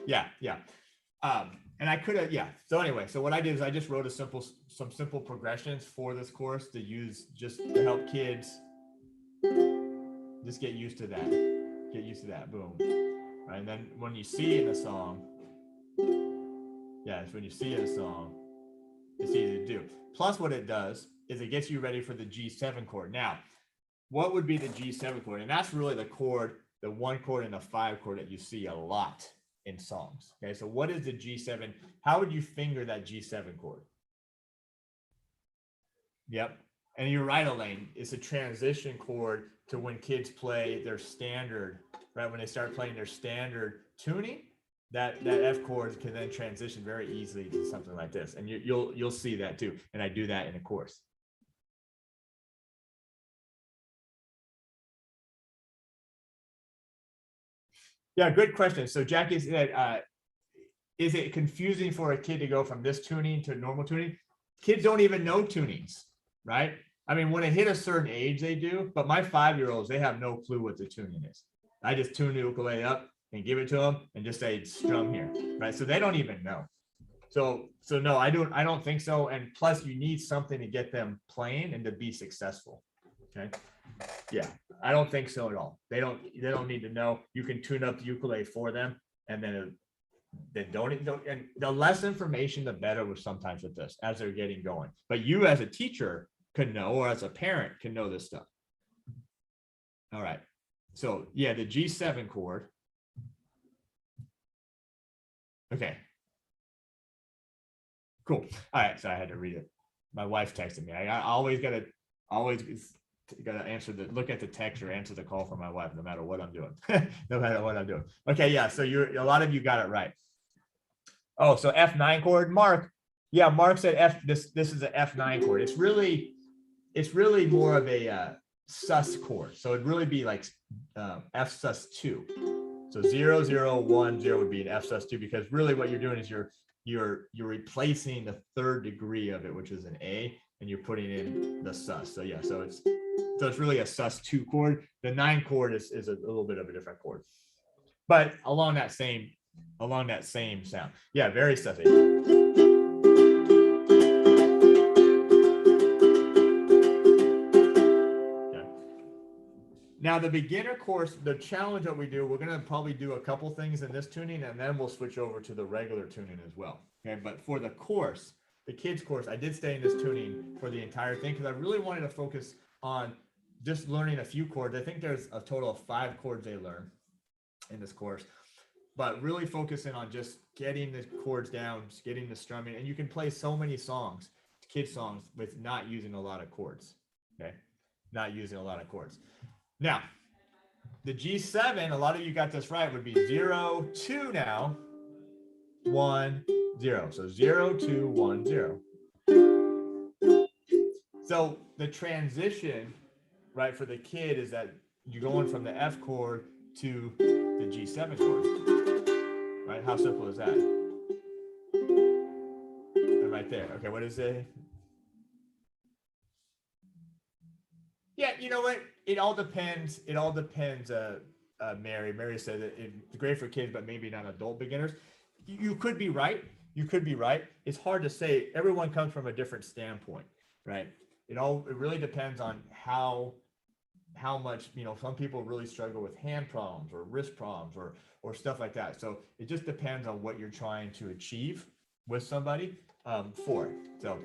Yeah. And I could have, So anyway, so what I did is I just wrote some simple progressions for this course to use just to help kids just get used to that. Boom. Right? And then when you see it in a song, it's when you see it in a song, it's easy to do. Plus what it does is it gets you ready for the G7 chord. Now, what would be the G7 chord? And that's really the chord, the 1 chord and the 5 chord that you see a lot in songs. Okay, so what is the G7? How would you finger that G7 chord? Yep. And you're right, Elaine. It's a transition chord to when kids play their standard, right? When they start playing their standard tuning, that F chord can then transition very easily to something like this. And you'll see that too. And I do that in a course. Yeah, good question. So Jackie said, is it confusing for a kid to go from this tuning to normal tuning? Kids don't even know tunings, right? I mean, when they hit a certain age, they do. But my 5-year-olds, they have no clue what the tuning is. I just tune the ukulele up and give it to them and just say strum here, right? So they don't even know. So no, I don't think so. And plus, you need something to get them playing and to be successful. Okay. Yeah, I don't think so at all. They don't need to know. You can tune up the ukulele for them, and then don't. And the less information, the better. With sometimes with this, as they're getting going. But you, as a teacher, can know, or as a parent, can know this stuff. All right. So yeah, the G7 chord. Okay. Cool. All right. So I had to read it. My wife texted me. I always gotta answer look at the text or answer the call from my wife, no matter what I'm doing. Okay, yeah. So a lot of you got it right. Oh, so F9 chord, Mark. Yeah, Mark said F. This is an F9 chord. It's really more of a sus chord. So it'd really be like F sus2. So 0 0 1 0 would be an F sus2, because really what you're doing is you're replacing the third degree of it, which is an A, and you're putting in the sus. So yeah, so it's really a sus2 chord. The 9 chord is a little bit of a different chord, but along that same sound. Yeah, very sussy. Now the beginner course, the challenge that we do, we're going to probably do a couple things in this tuning, and then we'll switch over to the regular tuning as well. Okay, but for the course, the kids course, I did stay in this tuning for the entire thing because I really wanted to focus on just learning a few chords. I think there's a total of 5 chords they learn in this course, but really focusing on just getting the chords down, just getting the strumming, and you can play so many songs, kids songs, with not using a lot of chords. Okay, not using a lot of chords. Now, the G7, a lot of you got this right, would be 0 2 now, 1 0. So 0 2 1 0. So the transition, right, for the kid is that you're going from the F chord to the G7 chord, right? How simple is that? And right there. Okay, what is it? Yeah, you know what? It all depends. It all depends. Mary. Mary said that it's great for kids, but maybe not adult beginners. You could be right. You could be right. It's hard to say. Everyone comes from a different standpoint, right? It really depends on how much, some people really struggle with hand problems or wrist problems or stuff like that. So it just depends on what you're trying to achieve with somebody for it. So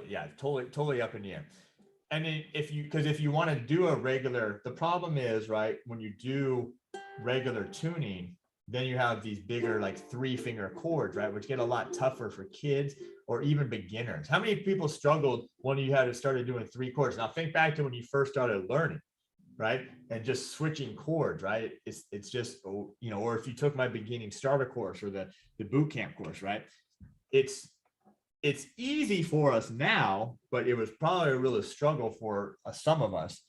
yeah, totally up in the air. And then if you want to do a regular, the problem is, right, when you do regular tuning, then you have these bigger, like 3-finger chords, right, which get a lot tougher for kids or even beginners. How many people struggled when you started doing 3 chords? Now think back to when you first started learning, right, and just switching chords, right? It's just, or if you took my beginning starter course or the boot camp course, right? It's easy for us now, but it was probably a real struggle for some of us,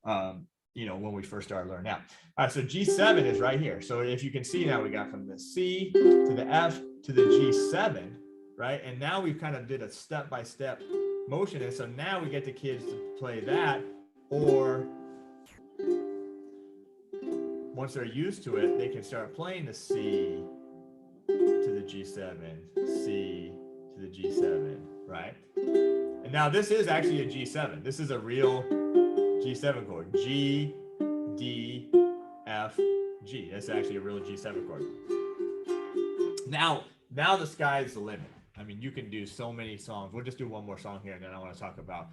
when we first started learning. Now, all right, so G7 is right here. So if you can see now, we got from the C to the F to the G7, right? And now we've kind of did a step-by-step motion. And so now we get the kids to play that, or once they're used to it, they can start playing the C to the G7, C to the G7, right? And now this is actually a G7. This is a real G7 chord. G, D, F, G. That's actually a real G7 chord. Now the sky's the limit. I mean, you can do so many songs. We'll just do one more song here, and then I want to talk about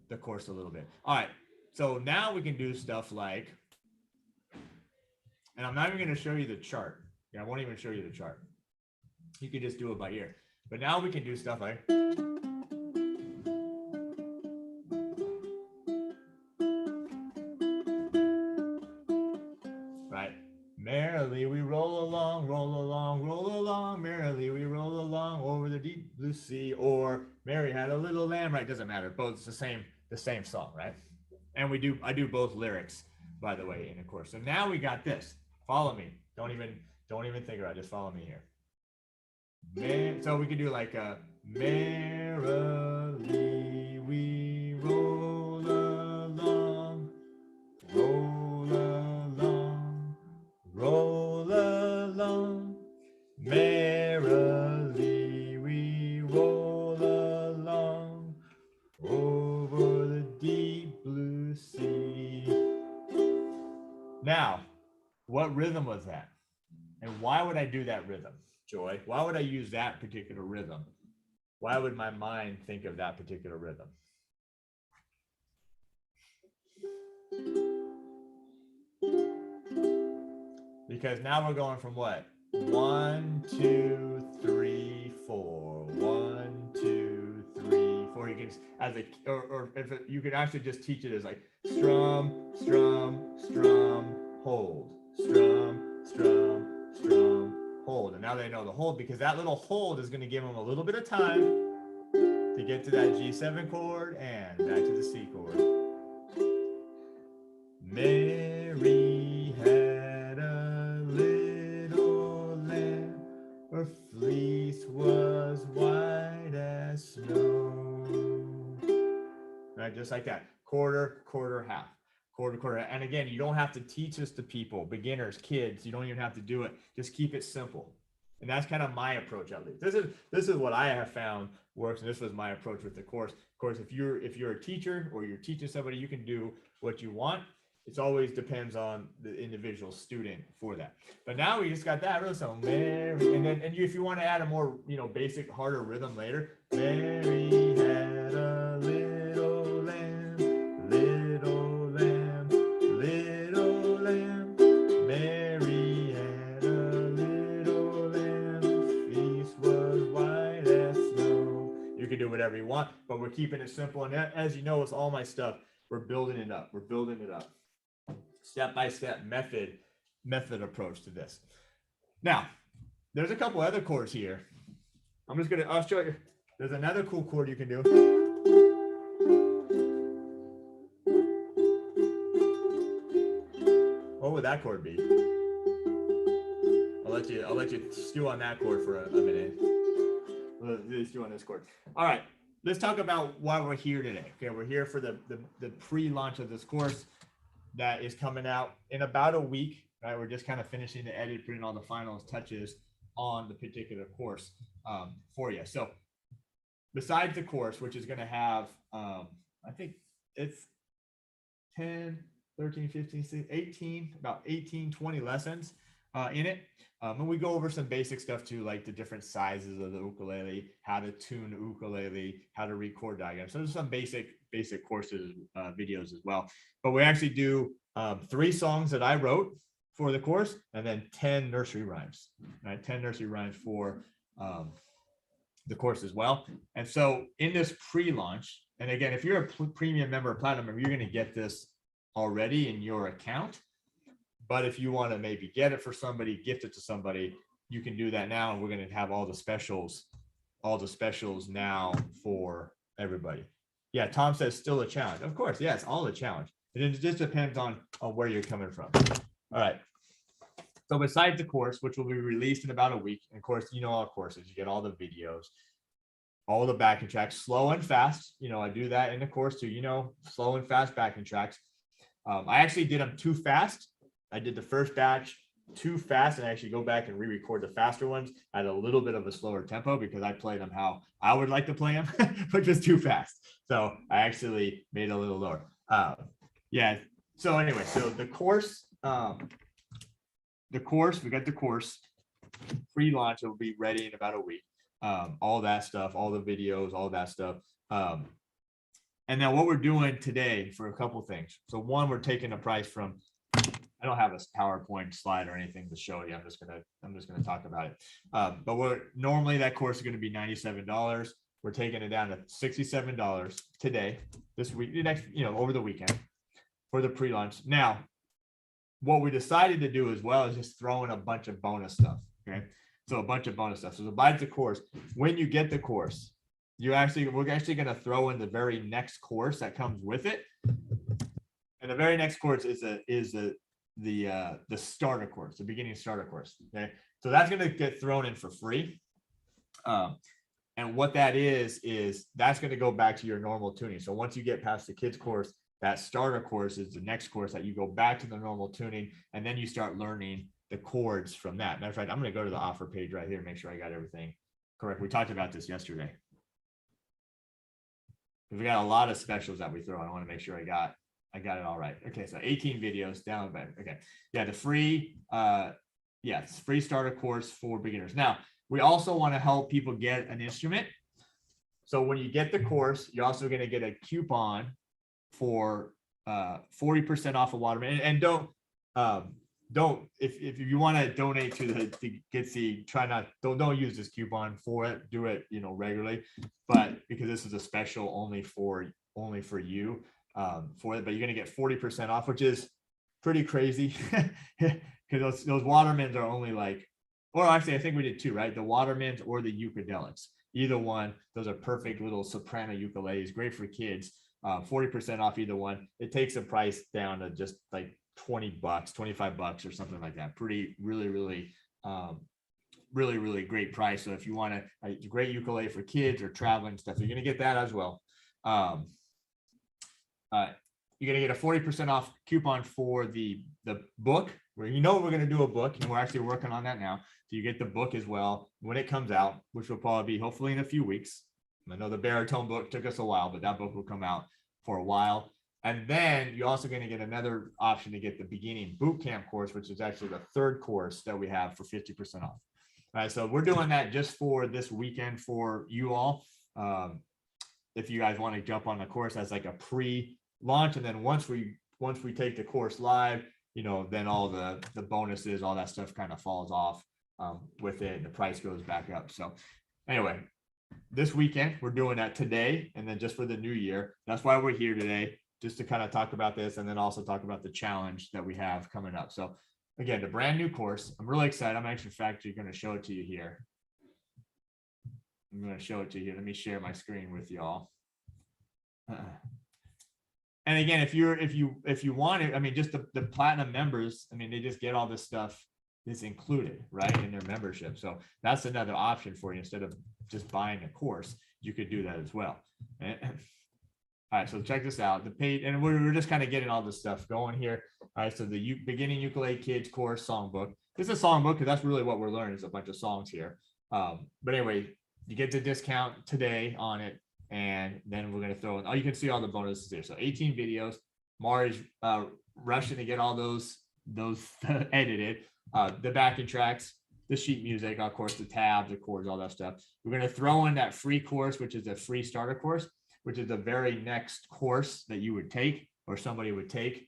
the course a little bit. All right. So now we can do stuff like, and I'm not even going to show you the chart. Yeah, I won't even show you the chart. You can just do it by ear. But now we can do stuff like, right? Merrily we roll along, merrily we roll along over the deep blue sea, or Mary had a little lamb, right? Doesn't matter. Both, it's the same song, right? And I do both lyrics, by the way, in the course. So now we got this. Follow me. Don't even think about it. Just follow me here. So we could do like a merrily we roll along, merrily we roll along over the deep blue sea. Now, what rhythm was that? And why would I do that rhythm? Joy, why would I use that particular rhythm? Why would my mind think of that particular rhythm? Because now we're going from what? 1, 2, 3, 4. 1, 2, 3, 4. You can, as a, or if it, you could actually just teach it as like strum, strum, strum, hold, strum, strum, strum, hold. hold. And now they know the hold because that little hold is going to give them a little bit of time to get to that G7 chord and back to the C chord. Mary had a little lamb, her fleece was white as snow. Right, just like that. Quarter, quarter, half. Quarter, quarter. And again, you don't have to teach this to people, beginners, kids. You don't even have to do it. Just keep it simple. And that's kind of my approach, at least. This is what I have found works, and this was my approach with the course. Of course, if you're a teacher or you're teaching somebody, you can do what you want. It always depends on the individual student for that. But now we just got that real song, Mary, and then if you want to add a more basic, harder rhythm later, Mary had a little lamb, little lamb, little lamb. Mary had a little lamb, fleece was white as snow. You can do whatever you want, but we're keeping it simple. And as you know, with all my stuff, we're building it up. We're building it up. Step-by-step method approach to this. Now, there's a couple other chords here. I'll show you. There's another cool chord you can do. What would that chord be? I'll let you stew on that chord for a minute. Let's stew on this chord. All right, let's talk about why we're here today. Okay, we're here for the pre-launch of this course that is coming out in about a week. Right, we're just kind of finishing the edit, putting all the final touches on the particular course for you. So besides the course, which is going to have, I think it's 10, 13, 15, 16, 18, about 18, 20 lessons in it. And we go over some basic stuff too, like the different sizes of the ukulele, how to tune the ukulele, how to read chord diagrams. So there's some basic courses, videos as well. But we actually do 3 songs that I wrote for the course, and then 10 nursery rhymes, right? 10 nursery rhymes for the course as well. And so in this pre-launch, and again, if you're a premium member or platinum member, you're going to get this already in your account. But if you want to maybe get it for somebody, gift it to somebody, you can do that now. And we're going to have all the specials now for everybody. Yeah, Tom says still a challenge. Of course, yeah, it's all a challenge. It just depends on where you're coming from. All right. So besides the course, which will be released in about a week, and of course, all courses, you get all the videos, all the backing tracks, slow and fast. I do that in the course too, slow and fast backing tracks. I actually did them too fast. I did the first batch too fast, and I actually go back and re-record the faster ones at a little bit of a slower tempo because I played them how I would like to play them, but just too fast. So I actually made it a little lower. Yeah. So anyway, so the course, we got the course pre-launch. It will be ready in about a week. All that stuff, all the videos, all that stuff. And then what we're doing today for a couple things. So one, we're taking a price from, I don't have a PowerPoint slide or anything to show you. I'm just gonna talk about it. But normally that course is going to be $97. We're taking it down to $67 today, this week, over the weekend for the pre-launch. Now, what we decided to do as well is just throw in a bunch of bonus stuff. Okay, so a bunch of bonus stuff. So besides the course, when you get the course, we're actually going to throw in the very next course that comes with it. And the very next course is the starter course, the beginning starter course. Okay, so that's going to get thrown in for free. And what that is that's going to go back to your normal tuning. So once you get past the kids course, that starter course is the next course that you go back to the normal tuning, and then you start learning the chords from that. Matter of fact, I'm going to go to the offer page right here, make sure I got everything correct. We talked about this yesterday. We got a lot of specials that we throw. I want to make sure I got it all right. Okay, so 18 videos down. Okay, yeah, the free, free starter course for beginners. Now, we also want to help people get an instrument. So when you get the course, you're also going to get a coupon for 40% off a Waterman. And don't if you want to donate to the Gitsy, don't use this coupon for it. Do it regularly, but because this is a special only for you for it. But you're going to get 40% off, which is pretty crazy because those Watermans are only like or actually, I think we did two, right? The Watermans or the Ukedelics. Either one, those are perfect little soprano ukuleles, great for kids. 40% off either one. It takes the price down to just like $20, $25 or something like that. Pretty, really great price. So if you want a great ukulele for kids or traveling stuff, you're going to get that as well. You're going to get a 40% off coupon for the book, where we're going to do a book, and we're actually working on that now. So you get the book as well when it comes out, which will probably be hopefully in a few weeks. I know the Baritone book took us a while, but that book will come out for a while. And then you're also going to get another option to get the beginning boot camp course, which is actually the third course that we have for 50% off. All right, so we're doing that just for this weekend for you all. If you guys want to jump on the course as like a pre-launch, and then once we take the course live, then all the bonuses, all that stuff kind of falls off with it, and the price goes back up. So anyway, this weekend we're doing that today, and then just for the new year. That's why we're here today, just to kind of talk about this, and then also talk about the challenge that we have coming up. So again, the brand new course, I'm really excited. I'm actually going to show it to you here. I'm going to show it to you. Let me share my screen with y'all. And again, if you want it, I mean, just the platinum members, I mean, they just get all this stuff is included, right, in their membership. So that's another option for you. Instead of just buying a course, you could do that as well. All right, so check this out. The page, and we're just kind of getting all this stuff going here. All right, so the beginning ukulele kids course songbook. This is a songbook because that's really what we're learning, is a bunch of songs here. But anyway, you get the discount today on it, and then we're going to throw in. Oh, you can see all the bonuses there. So 18 videos. Mari's rushing to get all those edited. The backing tracks, the sheet music, of course, the tabs, the chords, all that stuff. We're going to throw in that free course, which is a free starter course, which is the very next course that you would take, or somebody would take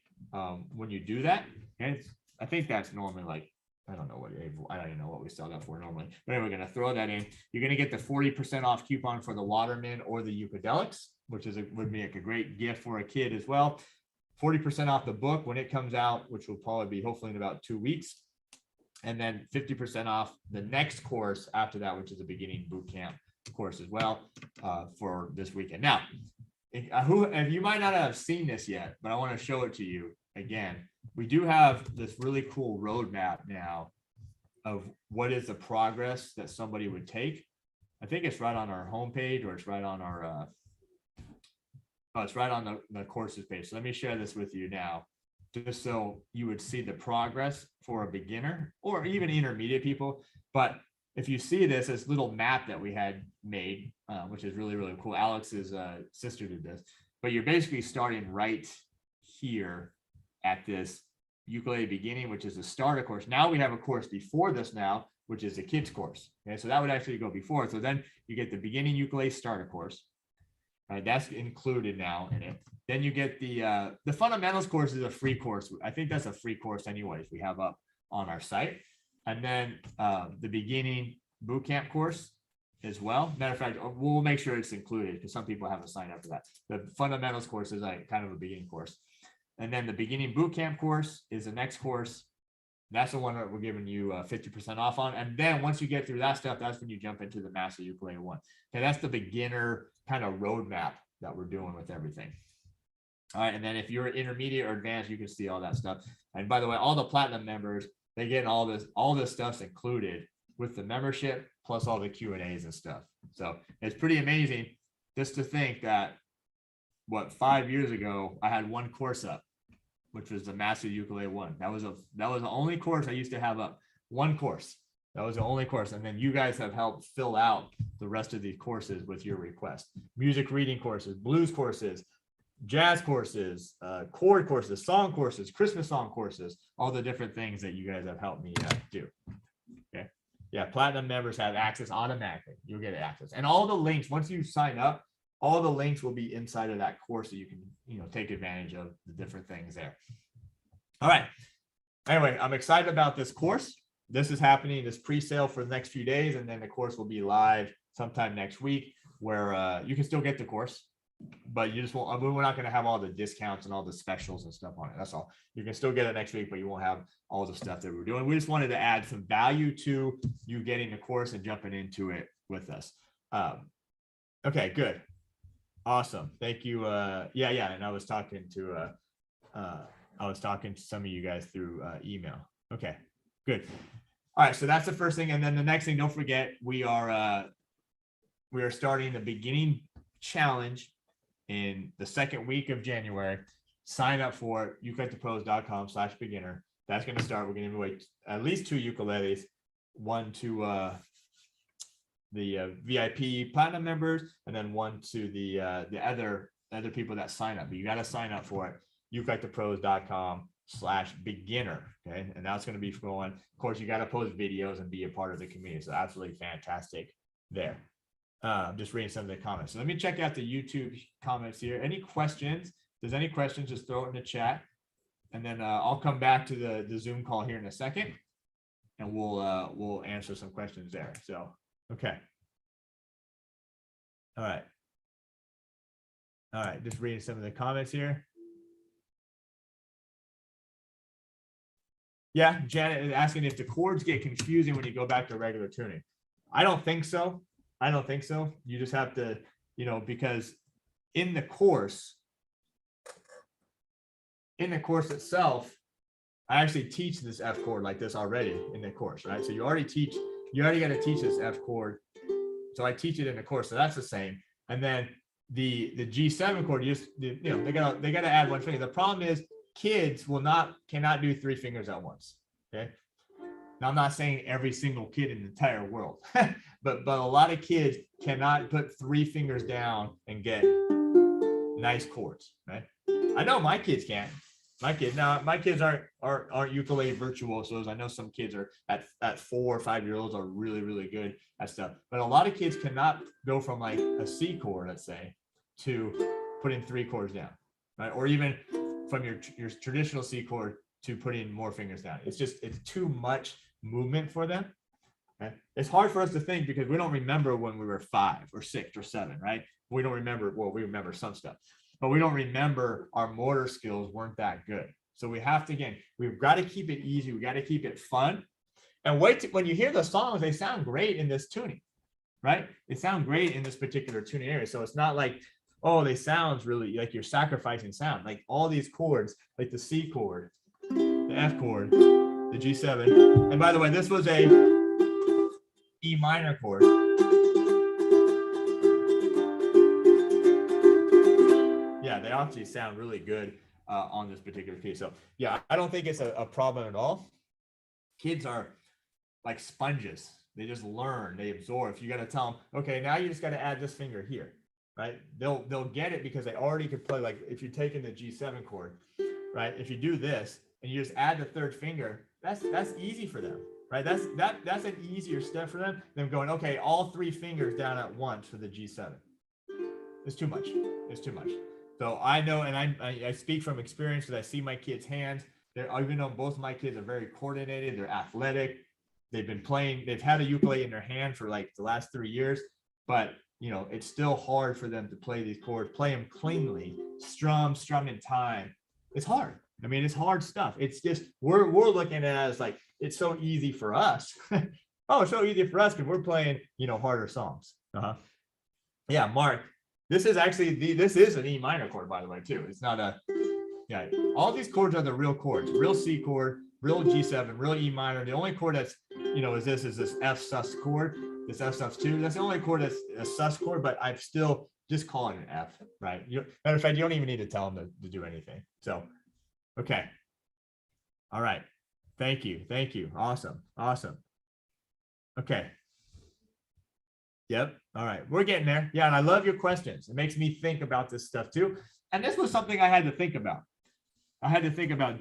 when you do that. And I think that's normally like, I don't even know what we sell that for normally. But anyway, we're going to throw that in. You're going to get the 40% off coupon for the Waterman or the Ukedelics, which would make a great gift for a kid as well. 40% off the book when it comes out, which will probably be hopefully in about 2 weeks. And then 50% off the next course after that, which is a beginning boot camp course as well for this weekend. Now, and you might not have seen this yet, but I want to show it to you again. We do have this really cool roadmap now of what is the progress that somebody would take. I think it's right on our homepage, or it's right on our it's right on the courses page. So let me share this with you now, just so you would see the progress for a beginner or even intermediate people. But if you see this little map that we had made, which is really, really cool. Alex's sister did this, but you're basically starting right here at this ukulele beginning, which is a starter course. Now we have a course before this now, which is a kids course. Okay, so that would actually go before. So then you get the beginning ukulele starter course. Right, that's included now in it. Then you get the fundamentals course is a free course. I think that's a free course anyways, we have up on our site. And then the beginning boot camp course as well. Matter of fact, we'll make sure it's included because some people haven't signed up for that. The fundamentals course is like kind of a beginning course. And then the beginning boot camp course is the next course. That's the one that we're giving you 50% off on. And then once you get through that stuff, that's when you jump into the Master Ukulele 1. Okay, that's the beginner kind of roadmap that we're doing with everything. All right, and then if you're intermediate or advanced, you can see all that stuff. And by the way, all the platinum members, they get all this stuff's included with the membership, plus all the Q&As and stuff. So it's pretty amazing just to think that, 5 years ago, I had one course up, which was the Master Ukulele 1. That was the only course I used to have up. One course. That was the only course. And then you guys have helped fill out the rest of these courses with your request. Music reading courses, blues courses, jazz courses, chord courses, song courses, Christmas song courses, all the different things that you guys have helped me do. Okay. Yeah, platinum members have access automatically. You'll get access. And all the links, once you sign up, all the links will be inside of that course so you can, take advantage of the different things there. All right. Anyway, I'm excited about this course. This is happening, this pre-sale for the next few days, and then the course will be live sometime next week, where you can still get the course. but you just won't. I mean, we're not going to have all the discounts and all the specials and stuff on it. That's all. You can still get it next week, but you won't have all the stuff that we're doing. We just wanted to add some value to you getting the course and jumping into it with us. Okay, good, awesome, thank you. Yeah, and I was talking to some of you guys through email. Okay, good. All right, so that's the first thing, and then the next thing. Don't forget, we are starting the beginning challenge in the second week of January. Sign up for ukelikethepros.com/beginner. That's going to start. We're going to give away at least 2 ukuleles, one to the VIP platinum members, and then one to the other people that sign up. But you got to sign up for it. ukelikethepros.com/beginner. Okay, and that's going to be going. Of course, you got to post videos and be a part of the community. So absolutely fantastic there. Just reading some of the comments. So let me check out the YouTube comments here. Any questions? If there's any questions, just throw it in the chat, and then I'll come back to the Zoom call here in a second, and we'll answer some questions there. So okay. All right. Just reading some of the comments here. Yeah, Janet is asking if the chords get confusing when you go back to regular tuning. I don't think so. You just have to, because in the course itself, I actually teach this F chord like this already in the course, right? So you already got to teach this F chord. So I teach it in the course. So that's the same. And then the G7 chord, they gotta add one finger. The problem is kids cannot do 3 fingers at once. Okay. Now I'm not saying every single kid in the entire world, but a lot of kids cannot put 3 fingers down and get nice chords, right? I know my kids can. My kids aren't ukulele virtuosos. I know some kids are at 4 or 5 year olds are really, really good at stuff. But a lot of kids cannot go from like a C chord, let's say, to putting 3 chords down, right? Or even from your traditional C chord to putting more fingers down. It's too much movement for them. Okay? It's hard for us to think because we don't remember when we were 5 or 6 or 7, right? We don't remember. Well, we remember some stuff, but we don't remember our motor skills weren't that good. So we have to, again, we've got to keep it easy. We got to keep it fun. And when you hear the songs, they sound great in this tuning, right? They sound great in this particular tuning area. So it's not like, oh, they sound really like you're sacrificing sound. Like all these chords, like the C chord, the F chord, the G7. And by the way, this was a E minor chord. Yeah, they actually sound really good on this particular key. So yeah, I don't think it's a problem at all. Kids are like sponges. They just learn, they absorb. If you got to tell them, okay, now you just got to add this finger here, right? They'll get it because they already could play. Like if you're taking the G7 chord, right? If you do this and you just add the 3rd finger, that's easy for them, right? That's an easier step for them than going, okay, all 3 fingers down at once for the G7. It's too much. So I know, and I speak from experience because I see my kids' hands. Even though both of my kids are very coordinated, they're athletic. They've had a ukulele in their hand for like the last 3 years, but it's still hard for them to play these chords, play them cleanly, strum in time. It's hard. I mean, it's hard stuff. It's just, we're looking at it as like, it's so easy for us. Oh, it's so easy for us because we're playing, harder songs. Yeah, Mark, this is an E minor chord, by the way, too. It's not all these chords are the real chords, real C chord, real G7, real E minor. The only chord that's, is this F sus chord, this F sus 2. That's the only chord that's a sus chord, but I'm still just calling it an F, right? Matter of fact, you don't even need to tell them to do anything. So, okay. All right. Thank you. Awesome. Okay. Yep. All right. We're getting there. Yeah. And I love your questions. It makes me think about this stuff too. And this was something I had to think about.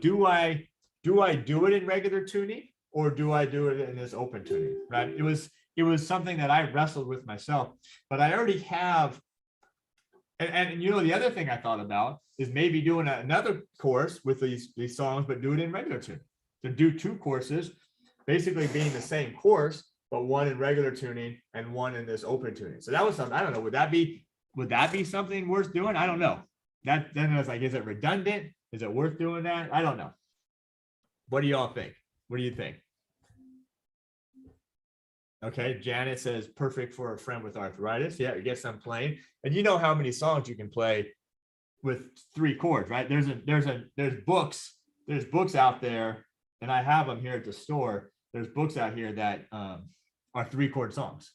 Do I do it in regular tuning or do I do it in this open tuning, right? It was something that I wrestled with myself, but I already have. And the other thing I thought about is maybe doing another course with these songs, but do it in regular tuning. To do 2 courses, basically being the same course, but one in regular tuning and one in this open tuning. So that was something, I don't know, would that be would that be something worth doing? I don't know. That then I was like, is it redundant? Is it worth doing that? I don't know. What do y'all think? What do you think? Okay, Janet says perfect for a friend with arthritis. Yeah, I guess I'm playing. And you know how many songs you can play with 3 chords, right? There's books out there, and I have them here at the store. There's books out here that are 3-chord songs,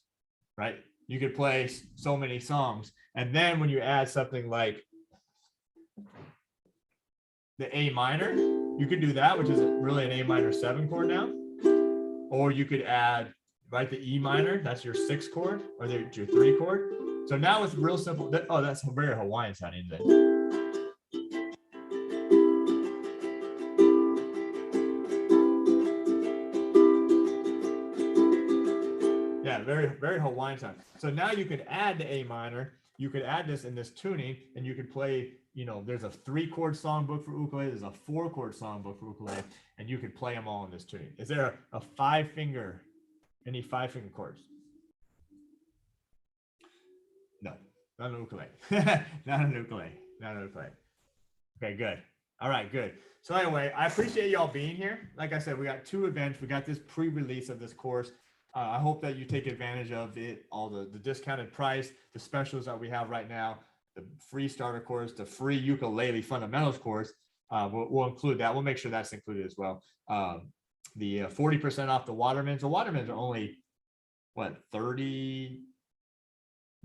right? You could play so many songs, and then when you add something like the A minor, you could do that, which is really an A minor 7 chord now, or you could add right the E minor, that's your 6th chord, or your 3 chord. So now it's real simple. Oh, that's very Hawaiian sounding. Yeah, very, very Hawaiian sound. So now you can add the A minor, you could add this in this tuning, and you could play, there's a 3-chord songbook for ukulele, there's a 4-chord songbook for ukulele, and you could play them all in this tuning. Is there a 5-finger, any 5-finger chords? No, not an ukulele. Not an ukulele. Not an ukulele. Okay, good. All right, good. So anyway, I appreciate y'all being here. Like I said, we got 2 events. We got this pre-release of this course. I hope that you take advantage of it, all the discounted price, the specials that we have right now, the free starter course, the free ukulele fundamentals course. We'll include that. We'll make sure that's included as well. The 40% off the Watermans. The Watermans are only, what, $39?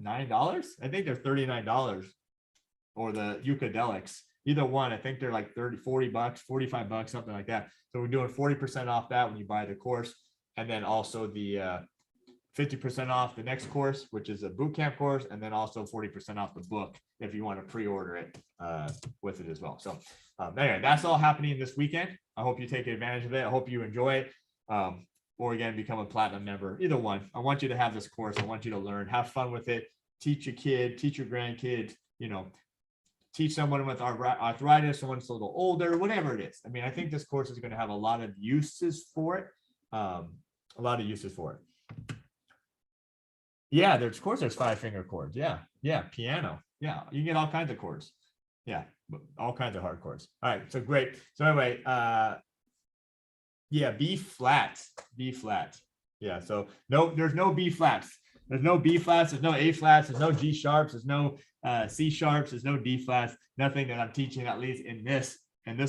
I think they're $39. Or the Ukedelics. Either one, I think they're like 30, 40 bucks, 45 bucks, something like that. So we're doing 40% off that when you buy the course. And then also the 50% off the next course, which is a boot camp course. And then also 40% off the book if you want to pre-order it with it as well. So anyway, that's all happening this weekend. I hope you take advantage of it. I hope you enjoy it. Or again, become a platinum member. Either one. I want you to have this course. I want you to learn, have fun with it, teach your kid, teach your grandkids, teach someone with arthritis, someone that's a little older, whatever it is. I mean, I think this course is going to have a lot of uses for it. Yeah, of course there's 5-finger chords. Yeah, piano. Yeah, you can get all kinds of chords. Yeah, all kinds of hard chords. All right, so great. So anyway, yeah, B flat. Yeah, so no, there's no B flats. There's no B flats, there's no A flats, there's no G sharps, there's no C sharps, there's no D flats, nothing that I'm teaching, at least in this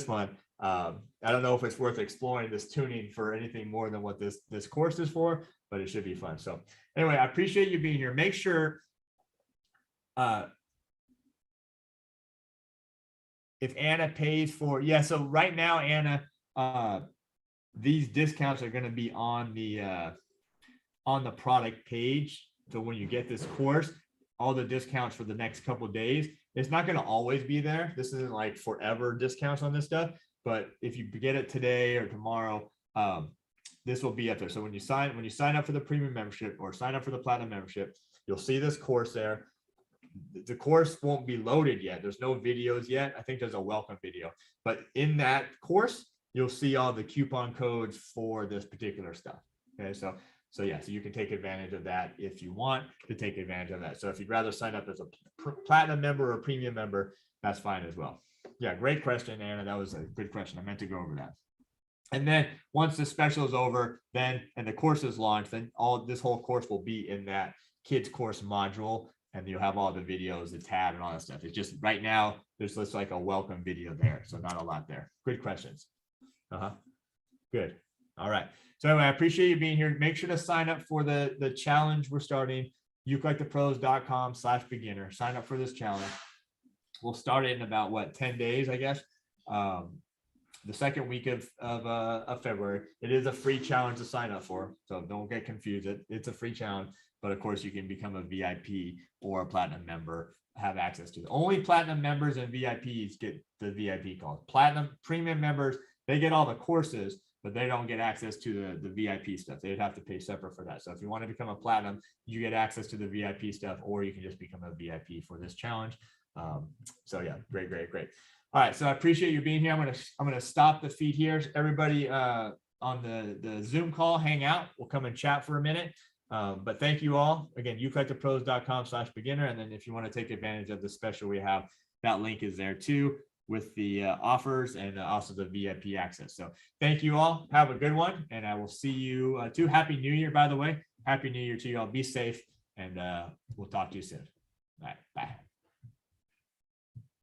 one. I don't know if it's worth exploring this tuning for anything more than what this course is for, but it should be fun. So anyway, I appreciate you being here. Make sure if Anna pays for, so right now, Anna, these discounts are going to be on the product page. So when you get this course, all the discounts for the next couple of days, it's not going to always be there. This isn't like forever discounts on this stuff, but if you get it today or tomorrow, this will be up there. So when you sign up for the premium membership or sign up for the platinum membership, you'll see this course there. The course won't be loaded yet. There's no videos yet. I think there's a welcome video, but in that course, you'll see all the coupon codes for this particular stuff. Okay, so you can take advantage of that if you want to take advantage of that. So if you'd rather sign up as a platinum member or premium member, that's fine as well. Yeah, great question, Anna. That was a good question. I meant to go over that. And then once the special is over, and the course is launched, then this whole course will be in that kids course module, and you'll have all the videos, the tab, and all that stuff. It's just right now there's just like a welcome video there, so not a lot there. Good questions. Good. All right. So anyway, I appreciate you being here. Make sure to sign up for the challenge we're starting, ukelikethepros.com/beginner. Sign up for this challenge. We'll start it in about 10 days, I guess. The second week of February. It is a free challenge to sign up for, so don't get confused. It's a free challenge, but of course you can become a VIP or a platinum member, have access to it. Only platinum members and VIPs get the VIP calls. Platinum premium members, they get all the courses, but they don't get access to the VIP stuff. They'd have to pay separate for that. So if you want to become a platinum, you get access to the VIP stuff, or you can just become a VIP for this challenge. So yeah, great. All right, so I appreciate you being here. I'm gonna stop the feed here. Everybody on the Zoom call, hang out. We'll come and chat for a minute. But thank you all. Again, ukelikethepros.com/beginner. And then if you want to take advantage of the special we have, that link is there too, with the offers and also the VIP access. So thank you all. Have a good one. And I will see you too. Happy New Year, by the way. Happy New Year to you all. Be safe. And we'll talk to you soon. All right. Bye.